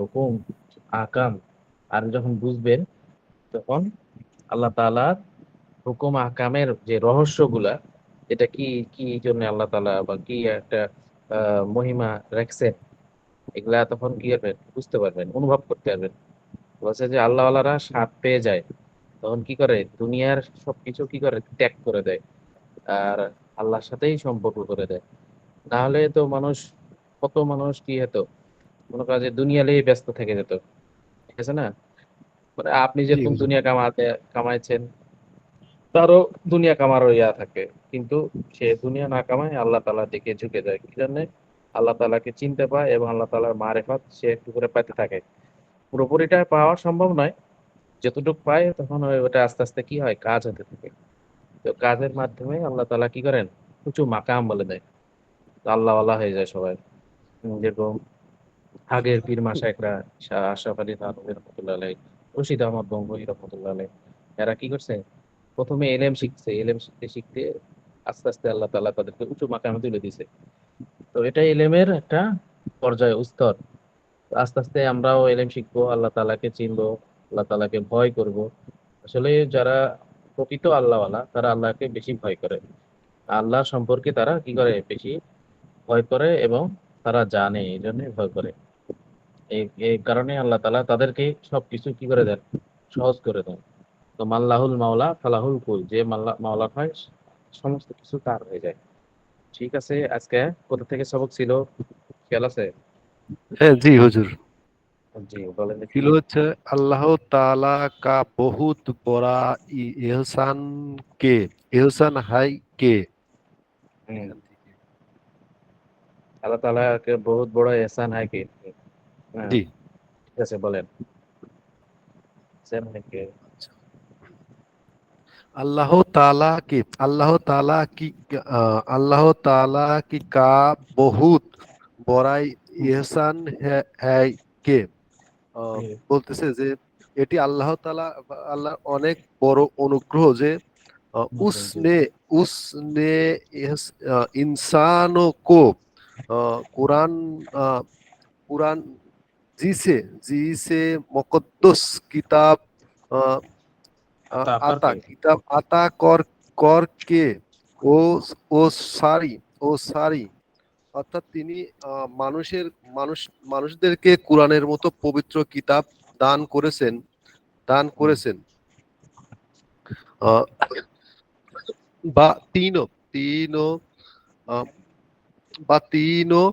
হুকুম আহকাম আর যখন বুঝবেন, তখন আল্লাহ তাআলার হুকুম আহকামের যে রহস্যগুলা, এটা কি কি জন্য আল্লাহ তাআলা বা কি একটা মহিমা রাখছেন, এগুলা তখন কি করবেন, বুঝতে পারবেন, অনুভব করতে পারবেন। বলছে যে আল্লাহওয়ালারা স্বাদ পেয়ে যায়, তখন কি করে, দুনিয়ার সবকিছু কি করে ত্যাগ করে দেয় আর আল্লাহর সাথেই সম্পর্ক করে দেয়। না হলে তো মানুষ, কত মানুষ কি হতো, মনে করেন যে দুনিয়া নিয়েই ব্যস্ত থেকে যেত, ঠিক আছে না? মানে আপনি জি যেরকম হুজুর। দুনিয়া কামাইছেন, তারও দুনিয়া কামারও ইয়া থাকে, কিন্তু সে দুনিয়া না কামায় আল্লাহ তাআলার দিকে ঝুঁকে যায়, কি জন্য? আল্লাহ তাআলাকে চিনতে পায় এবং আল্লাহ তাআলার মারেফাত সে একটু করে পাইতে থাকে। পুরোপুরিটা পাওয়া সম্ভব নয়, যতটুকু পায় তখন ওটা আস্তে আস্তে কি হয়, কাজ হতে থাকে। তো কাজের মাধ্যমে আল্লাহ তাআলা কি করেন, উঁচু মাকাম বলে দেয়, তো আল্লাহওয়ালা হয়ে যায় সবাই। যেরকম আগের পীর মাশায়েখরা, শাহ আশরাফ আলী থানভী রহমতুল্লাহ আলাইহ, রশিদ আহমদ গঙ্গোহী রহমতুল্লাহ আলাইহ, এরা কি করছে, প্রথমে এলেম শিখছে, এলেম শিখতে শিখতে আস্তে আস্তে আল্লাহ তাআলা তাদেরকে উঁচু মাকামে তুলে দিছে। তো এটা এলেমের একটা পর্যায়, স্তর। তো আস্তে আস্তে আমরাও এলেম শিখবো, আল্লাহ তাআলাকে চিনবো, আল্লাহ তাআলাকে ভয় করব। আসলে যারা প্রকৃত আল্লাহওয়ালা, তারা আল্লাহকে বেশি ভয় করে, আল্লাহ সম্পর্কে তারা কি করে, বেশি ভয় করে, এবং তারা জানে, এই জন্য ভয় করে। এই এই কারণে আল্লাহ তাআলা তাদেরকে সবকিছু কি করে দেন, সহজ করে দেন। তো মাল্লাহুল মাওলা ফালাহুল কুল, যে মাওলা হয়, সমস্ত কিছু তার হয়ে যায়। ঠিক আছে, আজকে কোথা থেকে সবক ছিল, খেয়াল আছে? হ্যাঁ জি হুজুর। জি বলেন দেখি। ছিল হচ্ছে আল্লাহ তাআলা কা বহুত বড়া ইহসান কে, ইহসান হাই কে। হুম, এখান থেকে। আল্লাহ তাআলা কে বহুত বড় এহসান है कि, হ্যাঁ, জি। ঠিক আছে বলেন। এহসান है कि, আচ্ছা। अल्लाह ताला की, अल्लाह ताला की, अल्लाह ताला की का बहुत বড় ইহসান है কে। বলতেছে যে এটি আল্লাহ তাআলা, আল্লাহর অনেক বড় অনুগ্রহ যে জি, उसने उसने इंसानों को कुरान कुरान जिसे जिसे मुकद्दस किताब তা আতা করকে, কিতাব আতা কর কে ও ও সারি ও সারি অর্থাৎ তিনি মানুষের মানুষ মানুষদেরকে কোরআনের মতো পবিত্র কিতাব দান করেছেন, দান করেছেন। আহ, বা তিনও তিনও আহ, বা তিনও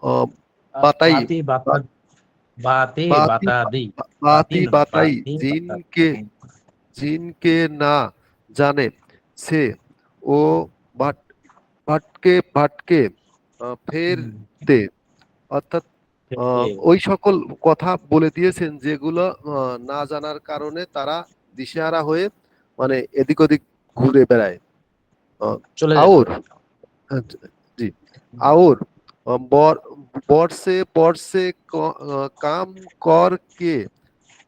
আহ, বাতাই বাতি বাতা, বা- বাতি বাতি বাতা দি, বাতি বাতি নয়, বাতাই বাতি বাতা। জিনকে জিনকে না জানে সে ও ভাট ভাটকে ভাটকে ফের হুম, দে। অর্থাৎ ঠিক। ওই সকল কথা বলে দিয়েছেন যেগুলো না জানার কারণে তারা দিশেহারা হয়ে মানে এদিক ওদিক ঘুরে বেড়ায়। আহ, চলে যেত। আউর জি আউর বর বর সে কাম কর কে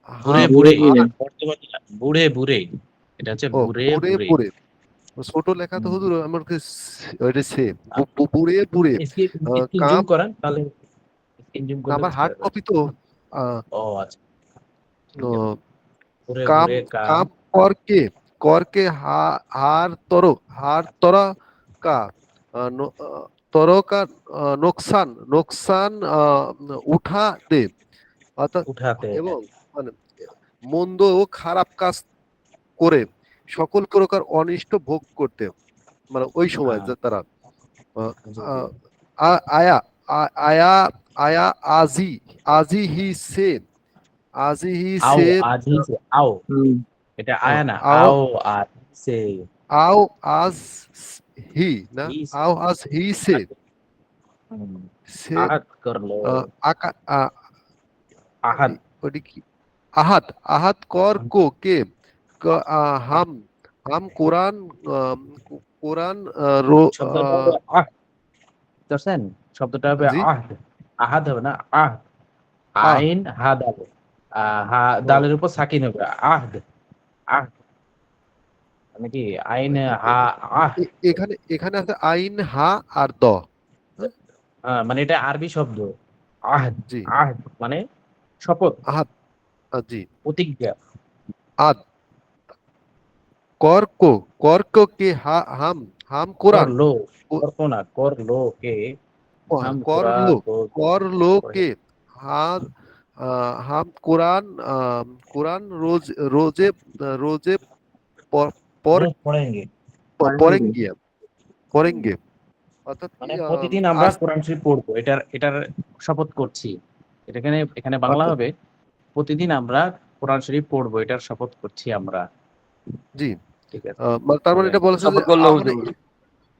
বুড়ে হাম বুড়ে, এটা আর বর্তমানে না, বুড়ে বুড়ে, এটা হচ্ছে ও বুড়ে বুড়ে বুড়ে। বুড়ে ছোট লেখা তো হুম। হুজুর আমার কাছে ওইটা সে বুড়ে বুড়ে স্ক্রিন, স্ক্রিন জুম কাম করান তাহলে, স্ক্রিন জুম করলে আমার বুঝতে হার্ড পারবেন। কপি তো আহ, ও আচ্ছা, ঠিক আছে। আহ, বুড়ে কাম বুড়ে কাম, কাম করকে হার তরা কা তর কা নোকসান নোকসান উঠা দে। অর্থাৎ উঠাতে এবং হ্যাঁ। মানে মন্দ ও খারাপ কাজ করে সকল প্রকার অনিষ্ট ভোগ করতে, মানে ওই সময় আহ, যে তারা আহ, জি জি। আহ, আয়া আয়া আয়া আজি আজি হি সে আজি হি আও, সে আজি সে আও, হুম, এটা আয়া না, আও আও আর সে, আও আজ হি না হি সে, আও আজ হি সে হুম, সে আহাত করলো, আকা আহাত, ওটি কি আহাত আহাত কর কো কে হাম হাম কোরআন কোরআন শব্দটা হবে আহ, বুঝছেন? শব্দটা হবে জি আহ, আহাদ হবে না, আহ, আহ আইন হা দাল, হা ও দালের উপর সাকিন হবে, আহদ, আহ, মানে কি আইন হা, আহ। এখানে এখানে আছে আইন হা আর দ। হ্যাঁ, মানে এটা আরবি শব্দ, আহদ, জি আহদ মানে শপথ, আহাদ, জি, প্রতিজ্ঞা। আদ, করকো, করকো কে হাম কোরআন, করলো, করতো না, করলো কে হাম করলো, কুরআন রোজ করলো পড়ে। কে হাম হাম কোরআন, কোরআন রোজে রোজে প- পর রোজ পড়েঙ্গে, পড়েঙ্গে, পড়েঙ্গে, অর্থাৎ কি, মানে প্রতিদিন আমরা আজ, কোরআন শরীফ পড়বো, এটার শপথ করছি। এটা এখানে এখানে বাংলা অর্থাৎ, হবে, প্রতিদিন আমরা কোরআন শরীফ পড়বো, এটার শপথ করছি আমরা। জি, ঠিক আছে, তার মানে বলেন। এটা বলেছে যে শপথ করলো আমরা হুজুর।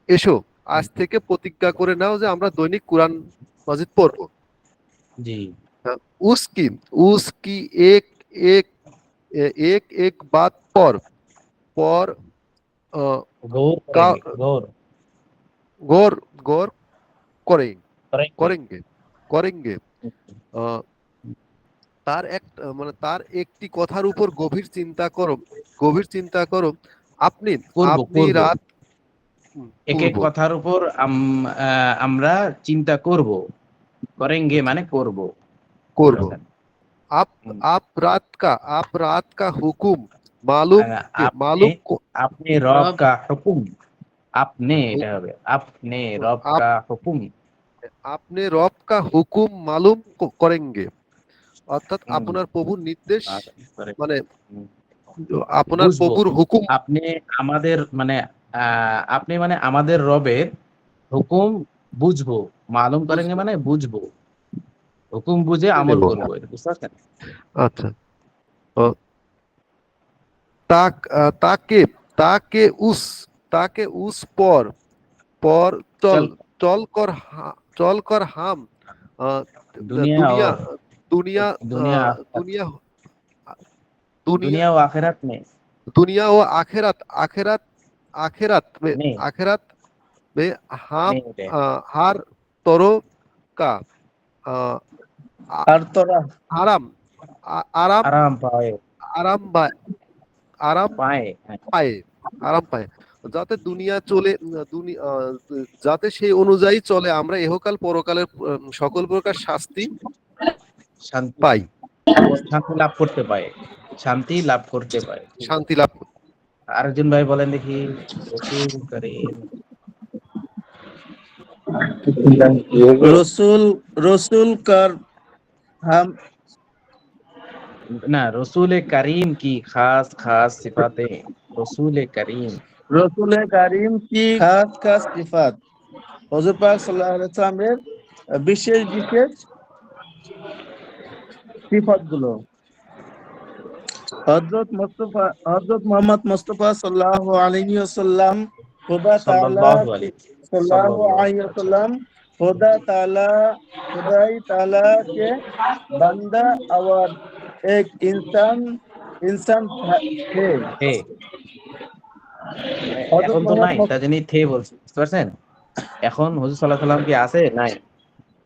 এসো, আজ থেকে প্রতিজ্ঞা করে নাও যে আমরা দৈনিক কোরআন মাজিদ পড়বো। জি, उसकी उसकी एक एक एक एक बात पर अ, গৌর का করেঙ্গে, গৌর गौर गौर करें করেঙ্গে। करेंगे करेंगे আহ, তার মানে তার একটি কথার উপর গভীর চিন্তা করো, আপনি করব আপনি করব, রাত এক এক পূর্ব কথার উপর আমরা চিন্তা করব। করেঙ্গে মানে করব, করব, বুঝেছেন? आप হুম। आप रात का हुकुम मालूम के আপনি मालूम को আপনি রব রব কা হুকুম, আপনি हु- এটা হবে, আপনি রব आप কা হুকুম। আপনি রব কা হুকুম মালুম করেঙ্গে, অর্থাৎ হুম, আপনার প্রভুর নির্দেশ, আচ্ছা, correct. মানে হুম, আপনার বুঝবো। প্রভুর হুকুম, আপনি আমাদের মানে আপনি মানে আমাদের রবের হুকুম বুঝবো, মালুম করেঙ্গে বুঝবো, মানে বুঝবো, হুকুম বুঝে বুঝে আমল নেব। করবো, এটা বুঝতে পারছেন? আচ্ছা, ও, তাক তাকে তাকে উস তাকে উস পর চল চল, চল কর চল কর হাম আহ, দুনিয়া দুনিয়া और দুনিয়া दुनिया দুনিয়া দুনিয়া दुनिया व आखिरत দুনিয়া ও আখেরাত আখেরাত আখেরাত মে में আখেরাত মে হাম में है। হার তরো কা আহ, আ- আর তোরা আরাম আরাম आराम पाए, আরাম বা আরাম पाए हैं। পায়, আরাম পায়, যাতে দুনিয়া চলে, যাতে সেই অনুযায়ী চলে আমরা ইহকাল পরকালের সকল প্রকার শাস্তি শান্তি, পাই, শান্তি লাভ করতে পারে, শান্তি লাভ করতে পারে। ঠিক আছে, শান্তি লাভ করি। আরেকজন ভাই বলেন দেখি, রসুল করিম। রসুল রসুল কার হাম না, রসুল করিম কি খাস খাস সিফাতে, রসুল করিম। রসুল কারিম কি খাস খাস সিফাত, হুজুর পাক সাল্লাল্লাহু আলাইহি ওয়াসাল্লামের বিশেষ বিশেষ সিফাত গুলো। হযরত মুহাম্মদ মুস্তাফা সাল্লাল্লাহু আলাইহি ওয়াসাল্লাম खुदा ताला সাল্লাল্লাহু के আলাইহি सल्लल्लाहु সাল্লাল্লাহু, अलैहि আচ্ছা, वसल्लम खुदा ताला खुदाई ताला के बंदा और एक इंसान इंसान थे। थे, हजरत এখন তো मोहम्मद নাই, তাই জন্য থে বলছি, বুঝতে পারছেন? এখন হুজুর সাল্লাল্লাহু আলাইহি সাল্লাম কি আছে? নাই,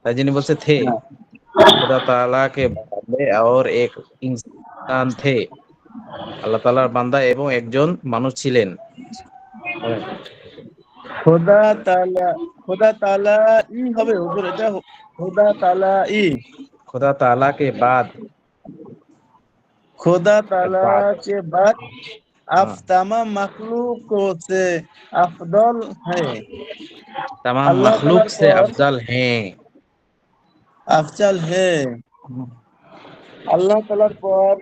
তাই জন্য বলছে থে। खुदा ताला के बंदे और एक इंसान थे, আল্লাহ তাআলার বান্দা এবং একজন মানুষ ছিলেন। বলেন। खुदा ताला ई হবে হুজুর, এটা खुदा ताला ई खुदा ताला के बाद, खुदा के ताला बाद, के बाद आप हाँ, तमाम मखलूकों से अफदल है। तमाम अल्लाह मखलूक तालार से পর अफजल हैं। अफजल है। আল্লাহ তাআলার পর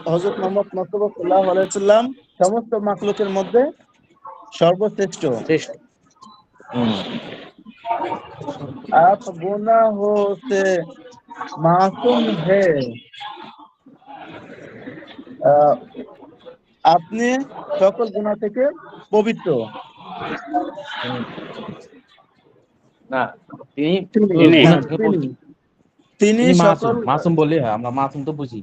হযরত মুহাম্মদ মুস্তাফা সাল্লাল্লাহু আলাইহি ওয়াসাল্লাম সমস্ত মাখলুকের মধ্যে সর্বশ্রেষ্ঠ। श्रेष्ठ। हम्म, आप गुनाहों से मासूम है। আহ, আপনি সকল গুনাহ থেকে পবিত্র। हम्म, না, তিনি তিনি গুনাহ থেকে তিনি পবিত্র। তিনি তিনি মাসুম, সকল মাসুম বললে হয়, আমরা মাসুম তো বুঝি।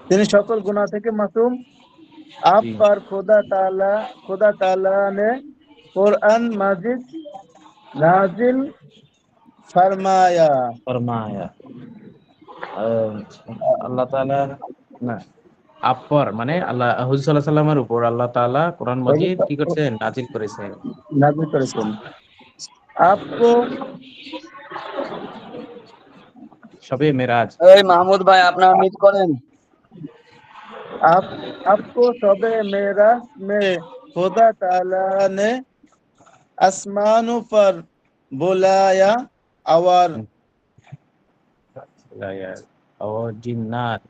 তিনি সকল গুনাহ থেকে মাসুম। आप জি, पर खुदा ताला ने कुरान माजिद नाजिल फरमाया। फरमाया, আহ, আল্লাহ তাআলা, না, আপর মানে আল্লাহ হুজুর সাল্লাল্লাহু আলাইহি সাল্লামের উপর আল্লাহ তাআলা কোরআন মাজিদ কি করছেন? নাজিল করেছেন। नाजिल करेছেন। आपको শবে মেরাজ। এই মাহমুদ ভাই আপনার মিট করেন। आप आपको शबे मेराज में खुदा ताला ने आसमानों पर बुलाया और ও জিন্নাত,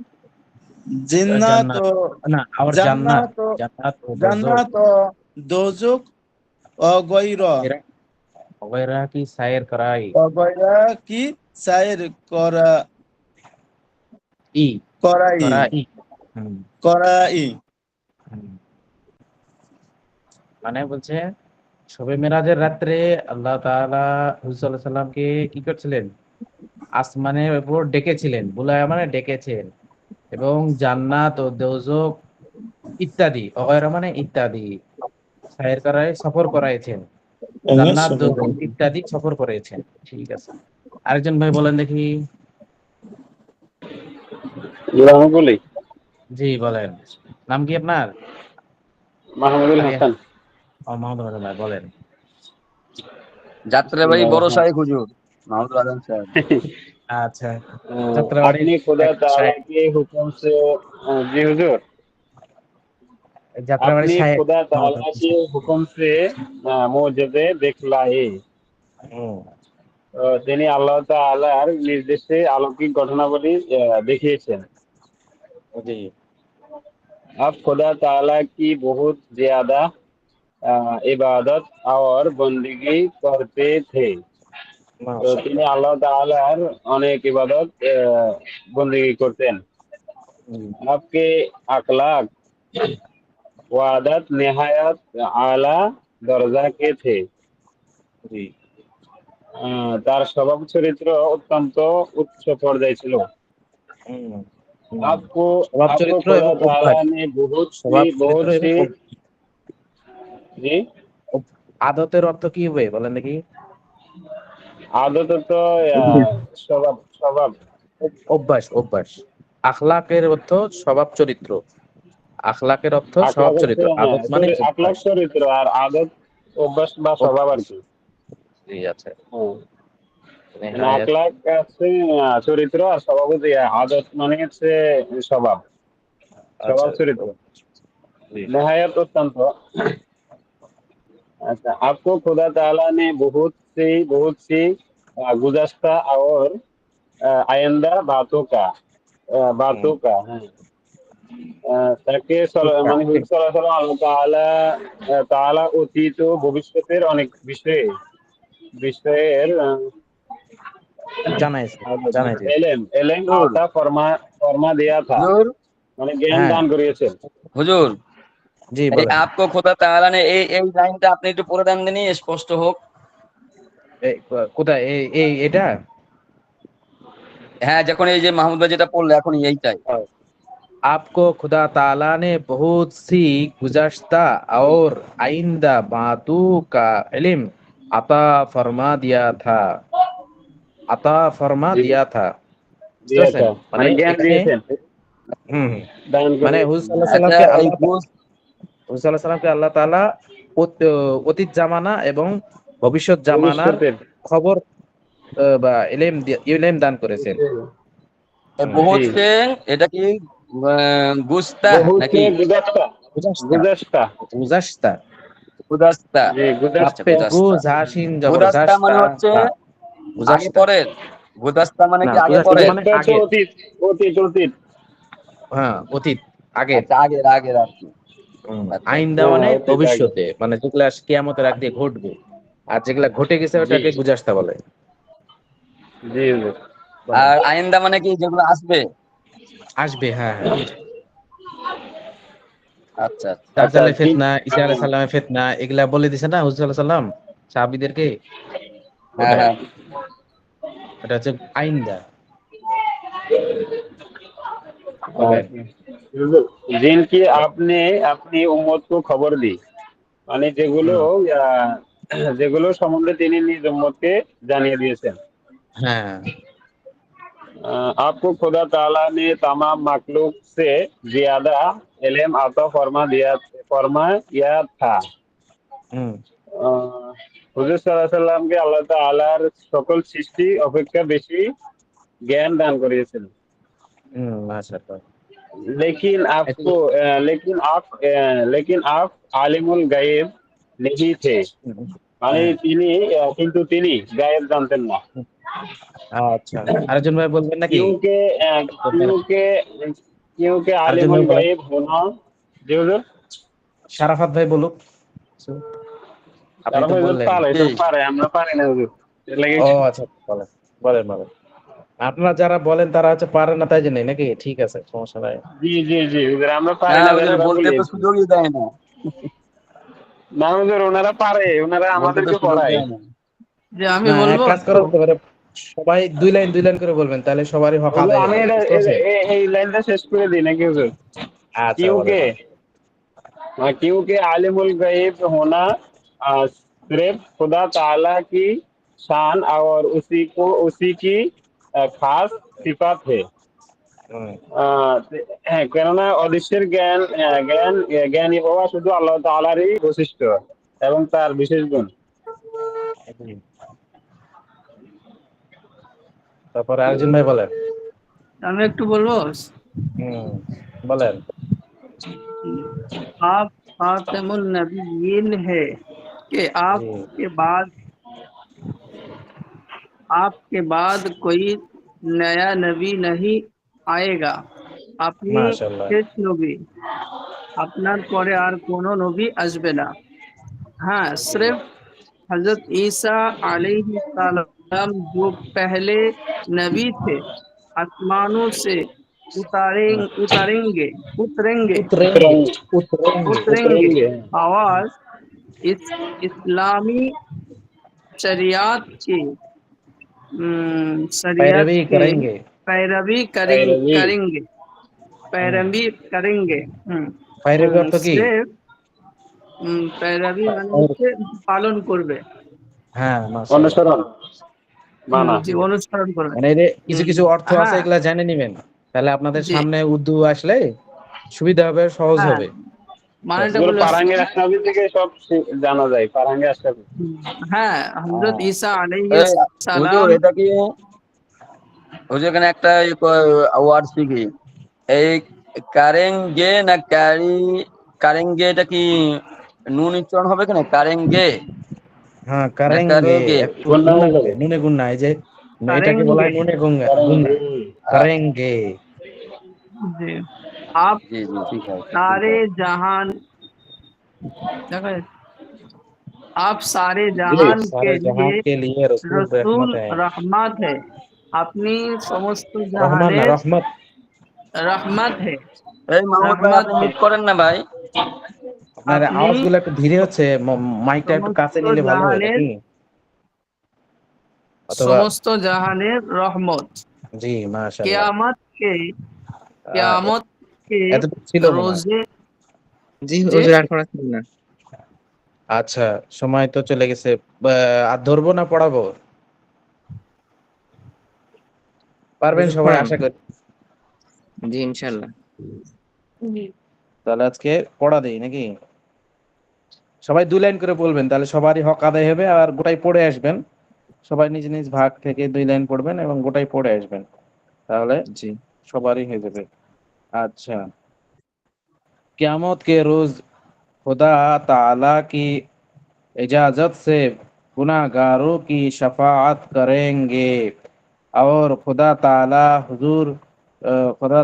जिन्नात জান্নাত, और না আর জান্নাত, जन्नत জান্নাত ও দোজখ जन्नत और दोजख वगैरह की सैर कराई। वगैरह की सैर ই कराई করাই। হুম, कराई হুম। মানে বলছে শবে মেরাজের রাত্রে আল্লাহ তাআলা হুজুর সাল্লাল্লাহু আলাইহি সাল্লামকে কি করছিলেন, আসমানের উপর ডেকেছিলেন, বুলায়া মানে ডেকেছেন, এবং জান্নাত ও দোজখ ইত্যাদি, অগয়রা মানে ইত্যাদি, সায়ের করায় সফর করাইছেন, জান্নাত দোজখ ইত্যাদি সফর করেছেন। ঠিক আছে, আরেকজন ভাই বলেন দেখি। আমি বলি, জি বলেন, নাম কি আপনার? মাহমুদুল আগে হাসান। মাহমুদ হাসান ভাই বলেন। যাত্রাবাড়ি বড় শাহেখ হুজুর মাহমুদ আজম সাহেব। আচ্ছা, যাত্রাবাড়ির আপনি खुदा এক ताला শায়েখ, के हुक्म से जी हुजूर, যাত্রাবাড়ির আপনি শায়েখ खुदा মাহমুদ ताला হাসান के সাহেব। हुक्म से मुझे दिखलाए। হুম, তিনি আল্লাহ তাআলার নির্দেশে অলৌকিক ঘটনাবলী দেখিয়েছেন। জি आप खुदा ताला की बहुत ज्यादा इबादत और बंदगी करते थे। তো তিনি মাশাআল্লাহ। আল্লাহ তাআলার অনেক ইবাদত বন্দেগী করতেন। হুম, आपके अखलाक व आदत निहायत आला दर्जा के थे। জি তার স্বভাব চরিত্র অত্যন্ত উচ্চ পর্যায়ে ছিল। হুম, হুম। आपको স্বভাব आपको চরিত্র खुदा এবং ताला অভ্যাস, ने बहुत सी স্বভাব চরিত্র बहुत এবং सी जी আদতের অর্থ কি হবে বলেন দেখি। आदत तो স্বভাব স্বভাব অভ্যাস, অভ্যাস। আখলাকের অর্থ স্বভাব চরিত্র, আখলাকের অর্থ স্বভাব আখলাক হচ্ছে, চরিত্র, হ্যাঁ আদত মানে আখলাক অভ্যাস। চরিত্র, আর আদত অভ্যাস বা স্বভাব আর অভ্যাস, কি। জি আছে। হ্যাঁ, মানে নেহায়েত, আখলাক আছে চরিত্র, আর স্বভাব হচ্ছে আদত মানে হচ্ছে স্বভাব, আচ্ছা, স্বভাব চরিত্র। জি नेहायत अत्यंत। अच्छा, आपको खुदा ताला ने बहुत सी गुज़श्ता और आइंदा হুম, बातों का है তাকে শিক্ষা, মানে হুজুর সাল্লাল্লাহু আলাইহি ওয়াসাল্লাম আল্লাহ তাআলা তাআলা অতীত ও ভবিষ্যতের অনেক বিষয়ের জানাইছে, জানাইছে। এলেম এলেম হুজুর আতা ফরমা দেয়া থা, হুজুর মানে জ্ঞান হ্যাঁ, দান করিয়েছেন। হুজুর জি এই বলেন। আপকো খোদা তাআলা ने এই লাইনটা আপনি একটু পড়ে দেন দিনই স্পষ্ট হোক। কোথায় এই এটা? হ্যাঁ, যখন এই যে মাহমুদ ভাই যেটা পড়লো এখন এইটাই। आपको खुदा ताला ने बहुत सी गुज़श्ता और आइंदा बातों का इल्म अता फरमा दिया था, अता फरमा জি, दिया था। বুঝতে দিয়া পারছেন? থা মানে মানে জ্ঞান এখানে দিয়েছেন, হুম, হুম। দান মানে হুজুর করিয়েছেন। সাল্লাল্লাহু আলাইহি আচ্ছা সাল্লামকে এই আল্লাহ বুঝ হুজুর সাল্লাল্লাহু আলাইহি সাল্লামকে আল্লাহ তাআলা অতীত জামানা এবং ভবিষ্যৎ জামানার ভবিষ্যতের খবর বা ইলম দান করেছেন। বহুত জি, সে এটা কি গুস্তা বহুত নাকি গুজাস্তা, গুজাস্তা, গুজাস্তা, গুজাস্তা, গুদাস্তা? জি আচ্ছা বাপ্পে গুজাস্তা। গু গুদাস্তা। জাসিন গুদাস্তা মানে জবরদস্তা হচ্ছে তা আগে গুজাস্তা। পরের। গুদাস্তা মানে না, কি আগে গুজাস্তা পরের? মানে গুজাস্তা হচ্ছে আগের। অতীত, অতীত, অতীত। হ্যাঁ, অতীত, আগের। আচ্ছা আগের আগের আর কি। আচ্ছা আচ্ছা। আইন্দা হ্যাঁ, মানে অতীত আগে। ভবিষ্যতে, মানে যেগুলা কিয়ামতের আগ দিয়ে ঘটবে, আর যেগুলা ঘটে গেছে জি, ওটাকে গুজাস্তা বলে। জি হুজুর। বলেন। আর আইন্দা মানে কি যেগুলো আসবে? আসবে, হ্যাঁ হ্যাঁ। আচ্ছা আচ্ছা। আচ্ছা, দাজ্জালের ঠিক। ফিতনা, ঈসা আলাইহিস সালামের ফিতনা, এগুলা বলে দিছে না হুজুর সাল্লাল্লাহু আলাইহি সাল্লাম সাহাবীদেরকে, হ্যাঁ ওটাই। হ্যাঁ। এটা হচ্ছে আইন্দা। বলেন। হুজুর, जिनकी आपने अपनी उम्मत को खबर दी, মানে যেগুলো হুম, যেগুলো সম্বন্ধে তিনি নিজ উম্মতকে জানিয়ে দিয়েছেন। হ্যাঁ, आपको खुदा ताला ने तमाम मखलूक से ज्यादा इल्म अता फरमाया था। হুম, হুজুর সাল্লাল্লাহু আলাইহি সাল্লামকে আল্লাহ তাআলার সকল সৃষ্টি অপেক্ষা বেশি জ্ঞান দান করিয়েছেন। মাশাআল্লাহ। लेकिन এটা आपको लेकिन आप आलिमुल गायब नहीं थे। মানে হ্যাঁ, তিনি কিন্তু তিনি গায়েব জানতেন না। আচ্ছা। আরেকজন ভাই বলবেন নাকি? क्योंकि বলবেন? क्योंकि আরেকজন ভাই आलिमुल বলেন। गायब होना। জি হুজুর। শারাফাত ভাই বলুক। কিছু। আপনি তারা তো হুজুর বললেন। পারে, জি সব পারে, আমরা পারি না হুজুর। এর লাগি ও আচ্ছা, বলেন। বলেন, বলেন। আপনারা যারা বলেন তারা হচ্ছে পারেন না তাই জন্যে নাকি? ঠিক আছে, সমস্যা নাই। জি হুজুর, আমরা না পারি না হুজুর, দেখে বলতে বলি। তো সুযোগই দেয় না। না হুজুর, ওনারা পারে, ওনারা বলতে তো আমাদেরকে সুযোগ পড়ায়। দেয় না। যে আমি না, এক বলবো কাজ করা যেতে পারে। সবাই ২ লাইন ২ লাইন করে বলবেন। তাহলে সবারই হক হুজুর আদায় আমি হবে। এটা বুঝতে পারছেন? এই লাইনটা শেষ করে দিই নাকি হুজুর? আচ্ছা, বলেন। क्योंकि क्योंकि आलिमुल गैब होना सिर्फ खुदा ताला की शान और उसी की खास सिफात है। হুম, হ্যাঁ, কেননা অদৃশ্যের জ্ঞানী হওয়া শুধু আল্লাহ তাআলারই বৈশিষ্ট্য এবং তার বিশেষ গুণ। হুম। তারপরে আরেকজন ভাই বলেন। আমি একটু বলবো। হুম, বলেন। आप खातमुन नबीयीन है कि জি, आपके बाद कोई नया नबी नहीं आएगा। আপনি মাশাআল্লাহ। শেষ নবী, আপনার পরে আর কোনো নবী আসবে না। हाँ, सिर्फ हजरत ईसा अलैहिस्सलाम जो पहले नबी थे, आसमानों से হুম। उतारेंगे उतरेंगे उतरेंगे, उतरेंगे। उतरेंगे उतरेंगे। और इस इस्लामी शरियत के शरियत पैरवी के करेंगे। पैरवी पैरवी। करेंगे হুম। पैरवी करेंगे पैरवी অর্থ কি? सिर्फ पैरवी মানে হচ্ছে পালন করবে। হ্যাঁ, মাশাআল্লাহ। অনুসরণ মানা। জি, অনুসরণ করবে। মানে এই যে কিছু, হুম, কিছু অর্থ আছে হ্যাঁ, এগুলা জেনে নিবেন। তাহলে আপনাদের জি, সামনে উর্দু আসলে সুবিধা হবে, সহজ হ্যাঁ, হবে। ব্যাস। মানেটা এগুলো বলে আসছি। পারাঙ্গের আশরাফি থেকে সব জানা যায়, পারাঙ্গের আশরাফি। হ্যাঁ, হযরত আ ঈসা আলাইহিস এই হুজুর, সালাম এটা কি হুজুর এখানে একটা ওয়ার্ড শিখি। এই কারেঙ্গে না কারেঙ্গে, এটা কি নুন উচ্চারণ হবে কেন? কারেঙ্গে হ্যাঁ, না করেঙ্গে। কারেঙ্গে? একটু গুন্না গুণা হবে। করে, নুনে গুণা। এই যে এটাকে বলা करेंगे। হয় নুনে গুঙ্গা গুণা। करेंगे। করেঙ্গে। जी, आप জি জি, ঠিক আছে ঠিক सारे আছে। जहान देखो, आप सारे জি। জাহান কে सारे जहां लिए के लिए रसूल রসুল रहमत है। রহমত है। আপনি সমস্ত রহমান না, জাহানের রহমত। রহমত है। এই মাহমুদ ভাই, রহমত আপনি है। মিউট করেন না ভাই। আপনার আপনি আওয়াজগুলো একটু ধীরে হচ্ছে। মাইকটা একটু কাছে সমস্ত নিলে ভালো হয় জাহানের নাকি? অথবা সমস্ত জাহানের রহমত। জি, মাশাআল্লাহ। কিয়ামত কে আহ, কিয়ামত কে এতটুকু ছিল মনে হয়। রোজে জি যে হুজুর, আর পড়া ছিল না। আচ্ছা, সময় তো চলে গেছে। আর ধরবো না পড়াবো? পারবেন হুজুর সবাই পড়ান। আশা করি। জি ইনশাআল্লাহ। তাহলে আজকে পড়া দেই নাকি? সবাই ২ লাইন করে বলবেন, তাহলে সবারই হক আদায় হবে। আর গোটাই পড়ে আসবেন। সবাই নিজ নিজ ভাগ থেকে ২ লাইন পড়বেন এবং গোটাই পড়ে আসবেন। তাহলে জি। সবারই হয়ে যাবে। আচ্ছা। কিয়ামত के रोज खुदा ताला की इजाजत से गुनाहगारों की शफाअत करेंगे और खुदा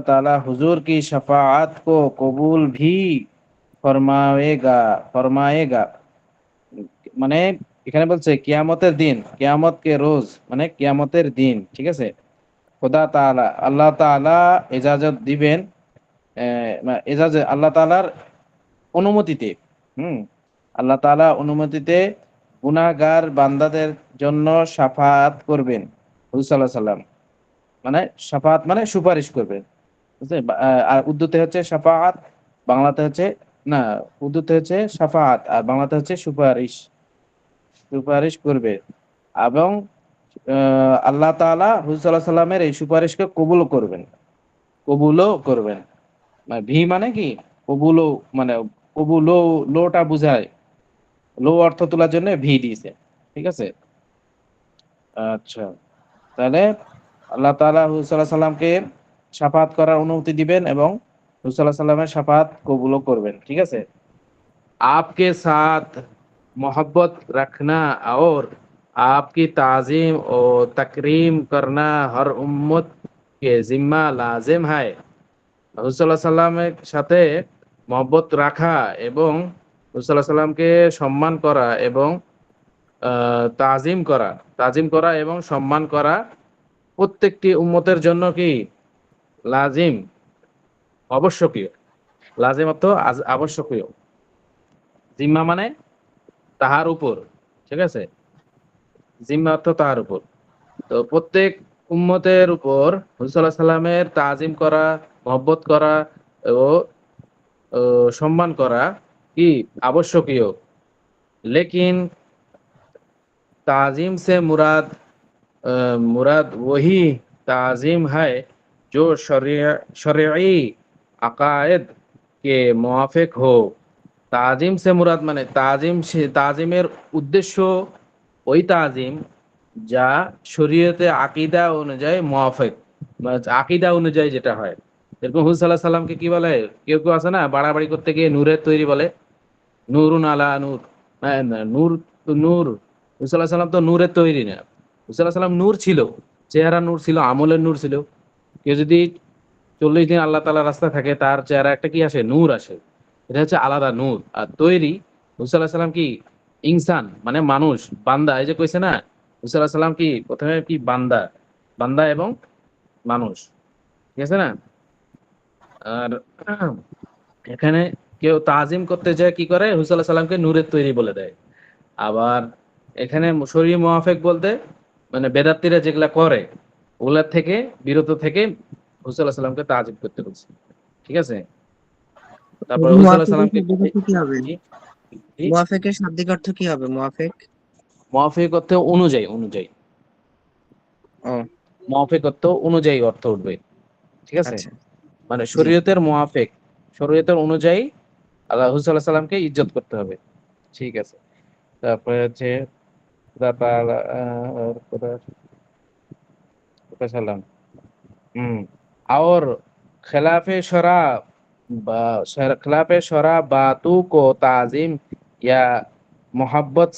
ताला हुजूर की शफाअत को कबूल भी फरमाएगा फरमाएगा। মানে এখানে বলছে কিয়ামতের দিন, কিয়ামত কে রোজ মানে কিয়ামতের দিন, ঠিক আছে? খোদা তাআলা, আল্লাহ তাআলা ইজাজত দিবেন, এজাজে আল্লাহ তাআলার অনুমতিতে, হুম, আল্লাহ তাআলা অনুমতিতে গুনাহগার বান্দাদের জন্য শাফাআত করবেন। হুজুর সাল্লাল্লাহু আলাইহি সাল্লাম মানে শাফাআত মানে সুপারিশ করবেন। বুঝছেন? আর উর্দুতে হচ্ছে শাফাআত, বাংলাতে হচ্ছে না, উর্দুতে হচ্ছে শাফাআত আর বাংলাতে হচ্ছে সুপারিশ। সুপারিশ করবে এবং আল্লাহ তাআলা হুজুর সাল্লাল্লাহু আলাইহি সাল্লামের এই সুপারিশকে কবুল করবেন। কবুলও করবেন। মানে ভি মানে কি? কবুলও, মানে কবুলও, লোটা বুঝায়। লো অর্থ তোলার জন্য ভি দিয়েছে। ঠিক আছে? আচ্ছা। তাহলে আল্লাহ তাআলা হুজুর সাল্লাল্লাহু আলাইহি সাল্লামকে শাফাত করার অনুমতি দিবেন এবং হুজুর সাল্লাল্লাহু আলাইহি সাল্লামের শাফাত কবুলও করবেন। ঠিক আছে? आपके साथ मोहब्बत रखना और आपकी ताज़ीम और तकरीम करना हर उम्मत के जिम्मा लाजिम है। হুজুর সাল্লাল্লাহু আলাইহি সাল্লামের সাথে মহব্বত রাখা এবং হুজুর সাল্লাল্লাহু আলাইহি সাল্লামকে সম্মান করা এবং তাজিম করা এবং সম্মান করা প্রত্যেকটি উম্মতের জন্য কি লাজিম, আবশ্যকীয়। লাজিম অর্থ আবশ্যকীয়। জিম্মা মানে তাহার উপর। ঠিক আছে? জিম্মা অর্থ তাহার উপর। তো প্রত্যেক উম্মতের উপর হুজুর সাল্লাল্লাহু আলাইহি সাল্লামের তাজিম করা, মহব্বত করা ও সম্মান করা কি आवश्यकीय। लेकिन ताजीम से मुराद वही ताजीम है जो शरई अकायद के मुआफिक हो। ताजीम से मुराद মানে তাজিমের উদ্দেশ্য ওই তাজিম যা শরীয়তে আকীদা অনুযায়ী মুআফিক, মানে আকীদা অনুযায়ী যেটা হয়। এরকম হুজুর সাল্লাল্লাহু আলাইহি সাল্লামকে কি বলে, কেউ কেউ আছে না বাড়াবাড়ি করতে গিয়ে নূরের তৈরি বলে, নূরুন আলা নূর। নূর তো নূর, হুজুর সাল্লাল্লাহু আলাইহি সাল্লাম তো নূরের তৈরি না। হুজুর সাল্লাল্লাহু আলাইহি সাল্লাম নূর ছিল, চেহারা নূর ছিল, আমলের নূর ছিল। কেউ যদি 40 দিন আল্লাহ তাআলার রাস্তায় থাকে তার চেহারা একটা কি আসে, নূর আসে। এটা হচ্ছে আলাদা নূর। আর তৈরি হুজুর সাল্লাল্লাহু আলাইহি সাল্লাম কি ইনসান মানে মানুষ, বান্দা। এই যে কইছে না হুজুর সাল্লাল্লাহু আলাইহি সাল্লাম কি প্রথমে কি বান্দা, বান্দা এবং মানুষ। ঠিক আছে না? আর এখানে কেউ তাজিম করতে যায় কি করে, হুজুর সাল্লাল্লাহু আলাইহি সাল্লামকে নূরের তৈরি বলে দেয়। আবার এখানে শরীয়ী মুআফিক বলতে মানে বেদাত্তীরা যেগুলা করে ওগুলা থেকে বিরত থেকে হুজুর সাল্লাল্লাহু আলাইহি সাল্লামকে তাজিম করতে বলছে। ঠিক আছে? তারপরে হুজুর সাল্লাল্লাহু আলাইহি সাল্লামকে কি হবে? জি? মুআফিকের শাব্দিক অর্থ কি হবে? মুআফিক মুআফিক অর্থ অনুযায়ী, অনুযায়ী। ও মুআফিক অর্থ অনুযায়ী অর্থ উঠবে। ঠিক আছে? আচ্ছা, মানে জি। শরীয়তের মুআফিক, শরীয়তের অনুযায়ী আল্লাহ হুজুর সাল্লাল্লাহু আলাইহি সাল্লামকে ইজ্জত করতে হবে। ঠিক আছে? তারপরে হচ্ছে আল্লাহ তাআলা কোথায় ছিলাম? और खिलाफ शरा बातों को ताजीम या मोहब्बत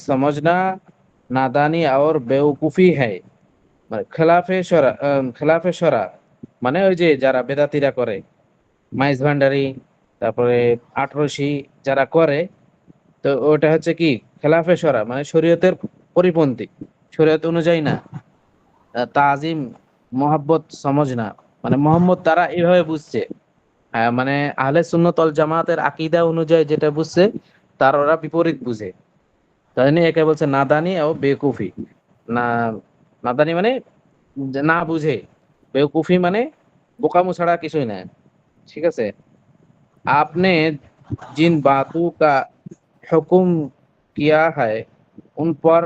समझना नादानी और बेवकूफी है। মানে খেলাফে শরা মানে ওই যে যারা বেদাতিরা করে, মাইজ ভান্ডারি, তারপরে আটরশি যারা করে, তো ওটা হচ্ছে কি খেলাফে শরা মানে শরীয়তের পরিপন্থী, শরীয়ত অনুযায়ী না। তাজিম মোহাব্বত সমঝ না মানে মোহাম্মদ তারা এইভাবে বুঝছে। হ্যাঁ, মানে আহলে সুন্নাত ওয়াল জামাতের আকীদা অনুযায়ী যেটা বুঝছে তার ওরা বিপরীত বুঝে। তাই নিয়ে একে বলছে নাদানি ও বেকুফি। না, নাদানি মানে যে না বুঝে, বেকুফি মানে বোকামো ছাড়া কিছুই না। ঠিক আছে? आपने जिन बातों का हुक्म किया है उन पर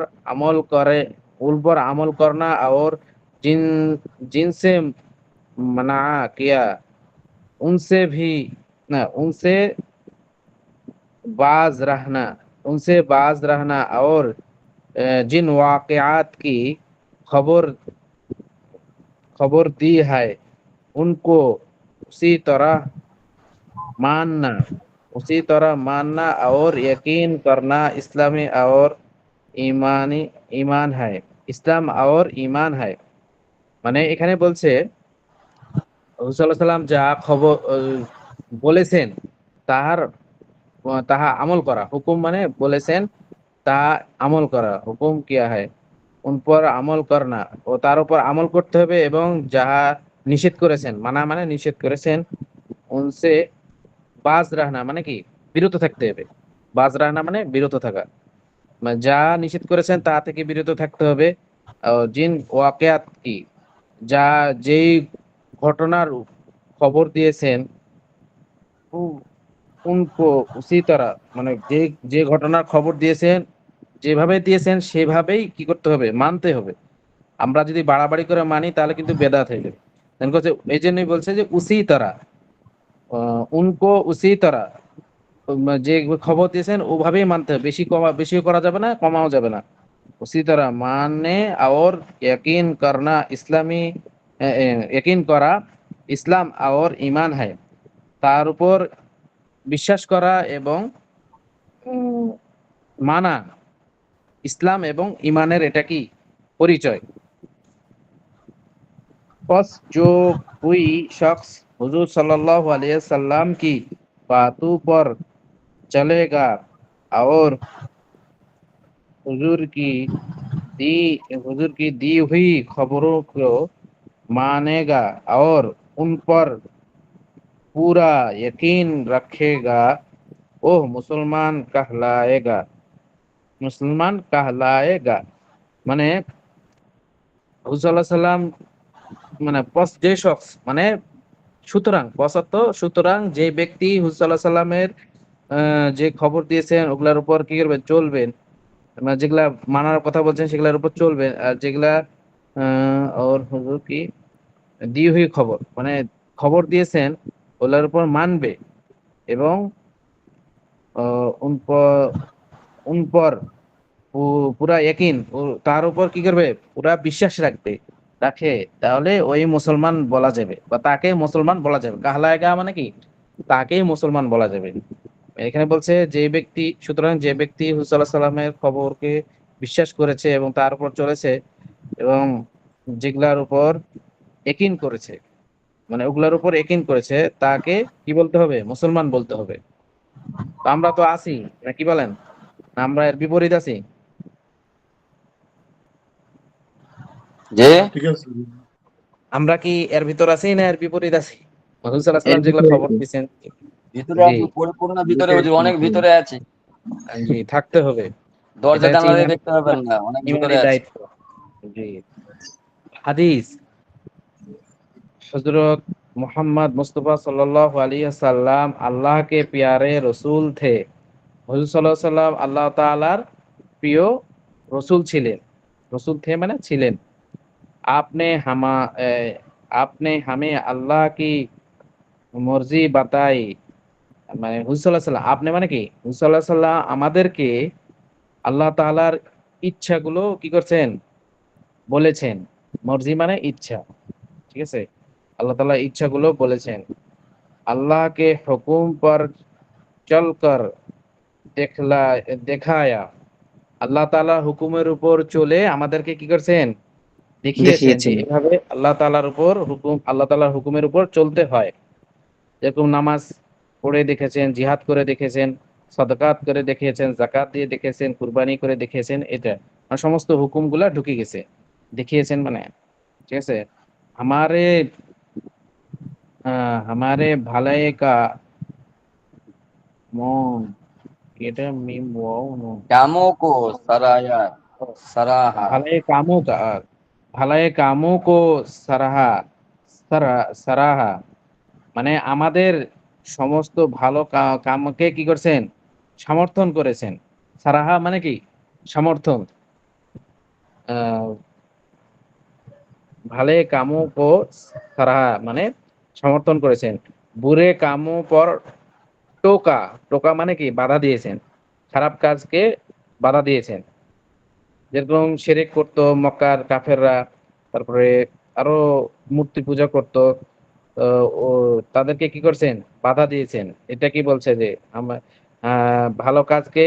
उन पर अमल करना और जिन जिनसे मना किया उनसे भी ना उनसे बाज रहना और जिन वाक़यात की खबर खबर दी है उनको उसी तरह मानना मानना और यकीन करना इस्लामी और ईमान है। ইসলাম और ईमान है। মানে এখানে বলছে রাসূলুল্লাহ সাল্লাল্লাহু আলাইহি সাল্লাম যা খবর বলেছেন তাহা আমল করা। হুকুম মানে বলেছেন তা আমল করা। হুকুম কিয়া হয় উন পর আমল করনা, ও তার উপর আমল করতে হবে, এবং যাহা নিষেধ করেছেন, মানা মানে নিষেধ করেছেন, উনসে বাজ রাহনা মানে কি বিরত থাকতে হবে। বাজ রাহনা মানে বিরত থাকা, মানে যা নিষেধ করেছেন তা থেকে বিরত থাকতে হবে। জিন ওয়াকিয়াত কি যা যেই ঘটনার খবর দিয়েছেন উনকো উসি তারা মানে যে যে ঘটনার খবর দিয়েছেন যেভাবে দিয়েছেন সেভাবেই কি করতে হবে, মানতে হবে। আমরা যদি বাড়াবাড়ি করে মানি তাহলে কিন্তু বেদাত হয়ে যাবে। এই জন্যই বলছে যে উসি তারা উনকো উসি তারা যে খবর দিয়েছেন ওভাবেই মানতে হবে। বেশিও করা যাবে না, কমাও যাবে না। उसी तरह मानने और यकीन करना यकीन करा ইসলাম और ঈমান है তার উপর বিশ্বাস করা এবং মানা ইসলাম এবং ঈমানের এটা কি পরিচয়। बस जो कोई शख्स हुजूर सल्लल्लाहु अलैहि वसल्लम की बातों पर चलेगा और हुजूर की दी हुजूर की दी हुई खबरों को मानेगा और उन पर पूरा यकीन रखेगा वो मुसलमान कहलाएगा মানে হুজুর সাল্লাল্লাহু আলাইহি সাল্লাম মানে যে শখস মানে সুতরাং যে ব্যক্তি হুজুর সাল্লাল্লাহু আলাইহি সাল্লামের যে খবর দিয়েছেন ওগুলার উপর কি করবেন চলবেন, মানে যেগুলা মানার কথা বলছেন সেগুলোর উপর চলবেন, আর যেগুলা ওর হুজুর কি দিয়ে হুই খবর মানে খবর দিয়েছেন ওগুলার উপর মানবে এবং উন পর পুরা ইয়াকিন তার উপর কি করবে পুরা বিশ্বাস রাখে, তাহলে ওই মুসলমান বলা যাবে বা তাকে মুসলমান বলা যাবে। কাহলায়গা মানে কি তাকেই মুসলমান বলা যাবে। এখানে বলছে সুতরাং যে ব্যক্তি হুজুর সাল্লাল্লাহু আলাইহি সাল্লামের খবরকে বিশ্বাস করেছে এবং তার উপর চলেছে এবং যেগুলার উপর ইয়াকিন করেছে মানে ওগুলার উপর ইয়াকিন করেছে তাকে কি বলতে হবে মুসলমান বলতে হবে। তো আমরা তো আছি না কি বলেন, না আমরা এর বিপরীত আছি? যে আমরা কি এর ভিতর আছি না এর বিপরীত আছি? হুজুর সাল্লাল্লাহু আলাইহি সাল্লাম যেগুলা খবর দিয়েছেন ভিতরে জি আছি, পরিপূর্ণ ভিতরে হুজুর, অনেক ভিতরে আছি, জি থাকতে হবে, দরজা এটা হচ্ছে জানলা দিয়ে দেখতে পাবেন না, অনেক ভিতরে ইমানি আছি। দায়িত্ব। জি হাদিস हजरत मोहम्मद मुस्तफ़ा सल्लल्लाहु अलैहि वसल्लम अल्लाह के प्यारे रसूल थे। हुजूर सल्लल्लाहु अलैहि वसल्लम अल्लाह ताआलार प्रिय रसूल ছিলেন। रसूल थे মানে ছিলেন। आपने हमा आपने हमें अल्लाह की मर्जी बताई মানে হুজুর সাল্লাল্লাহু আলাইহি ওয়াসাল্লাম আপনি মানে কি হুজুর সাল্লাল্লাহু আলাইহি ওয়াসাল্লাম আমাদেরকে আল্লাহ তাআলার ইচ্ছাগুলো কি করছেন বলেছেন। মর্জি মানে ইচ্ছা, ঠিক আছে, আল্লাহ তাআলা ইচ্ছাগুলো বলেছেন। अल्लाह के हुक्म पर चलकर দেখায়া আল্লাহ তাআলার হুকুমের উপর চলে আমাদেরকে কি করছেন দেখিয়েছেন যে দেখিয়েছেন। এভাবে আল্লাহ তাআলার হুকুমের উপর চলতে হয়। যেরকম নামাজ পড়ে দেখেছেন, জিহাদ করে দেখেছেন, সাদাকাত করে দেখিয়েছেন, যাকাত দিয়ে দেখেছেন, কুরবানি করে দেখিয়েছেন, এটা মানে সমস্ত হুকুমগুলা ঢুকে গেছে দেখিয়েছেন মানে, ঠিক আছে। हमारे हमारे भलाई का মন এটা মিম ওয়াও নুন কামো কো সারায়া, সারাহা, ভালাই কামো কো সারাহা মানে আমাদের সমস্ত ভালো কামকে কি করছেন সমর্থন করেছেন। সারাহা মানে কি সমর্থন। আহ ভালে কামো কো সারাহা মানে সমর্থন করেছেন। বুরে কামো পর টোকা টোকা মানে কি বাধা দিয়েছেন, খারাপ কাজকে বাধা দিয়েছেন। যেরকম শিরক করতো মক্কার কাফেররা, তারপরে আরো মূর্তি পূজা করতো, ও তাদেরকে কি করছেন বাধা দিয়েছেন। এটা কি বলছে যে আমরা ভালো কাজকে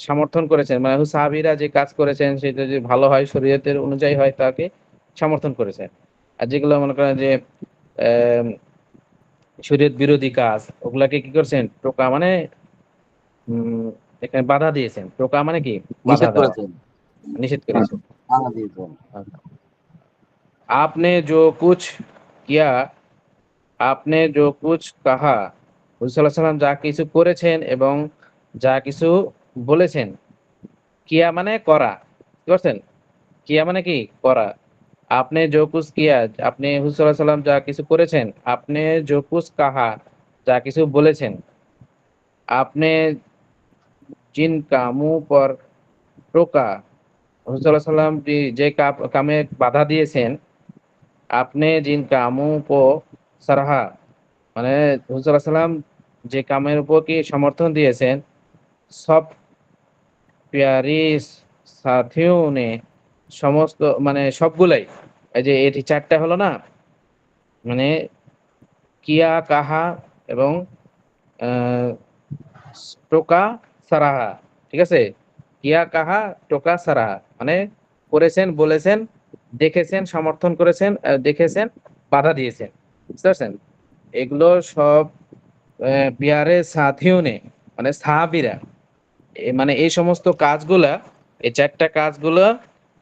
সমর্থন করেছেন, মানে সাহাবীরা যে কাজ করেছেন সেটা যে ভালো হয় শরীয়তের অনুযায়ী হয় তাকে সমর্থন করেছেন। আর যেগুলো মনে করেন যে আহ শরীয়ত বিরোধী কাজ ওগুলাকে কি করছেন টোকা মানে এখানে বাধা দিয়েছেন। টোকা মানে কি বাধা নিষেধ দেওয়া, করেছেন, নিষেধ করেছেন। বাধা দিয়েছেন। आपने जो कुछ किया आपने जो कुछ कहा হুজুর সাল্লাল্লাহু আলাইহি ওয়াসাল্লাম যা কিছু করেছেন এবং যা কিছু বলেছেন। কিয়া মানে করা, বুঝতে পারছেন? কিয়া মানে কি করা। আপনি जो कुछ किया আপনি হুজুর সাল্লাল্লাহু আলাইহি ওয়াসাল্লাম যা কিছু করেছেন। আপনি जो कुछ कहा যা কিছু বলেছেন। আপনি जिन कामों पर टोका হুজুর সাল্লাল্লাহু আলাইহি ওয়াসাল্লাম যে কামে বাধা দিয়েছেন। আপনি जिन कामों को सराहा মানে হুজুর সাল্লাল্লাহু আলাইহি ওয়াসাল্লাম যে কামের উপর কি সমর্থন দিয়েছেন। সব প্যারি সাথিও নে সমস্ত মানে সবগুলাই, এই যে এটি চারটা হলো না, মানে কিয়া কাহা এবং আহ, টোকা সারাহা, ঠিক আছে, কিয়া কাহা টোকা সারাহা মানে করেছেন, বলেছেন, দেখেছেন, সমর্থন করেছেন, দেখেছেন, বাধা দিয়েছেন, বুঝতে পারছেন? এগুলো সব বিহারে সাথিও নেই, মানে সাহাবিরা, মানে এই সমস্ত কাজগুলা, এই চারটা কাজগুলো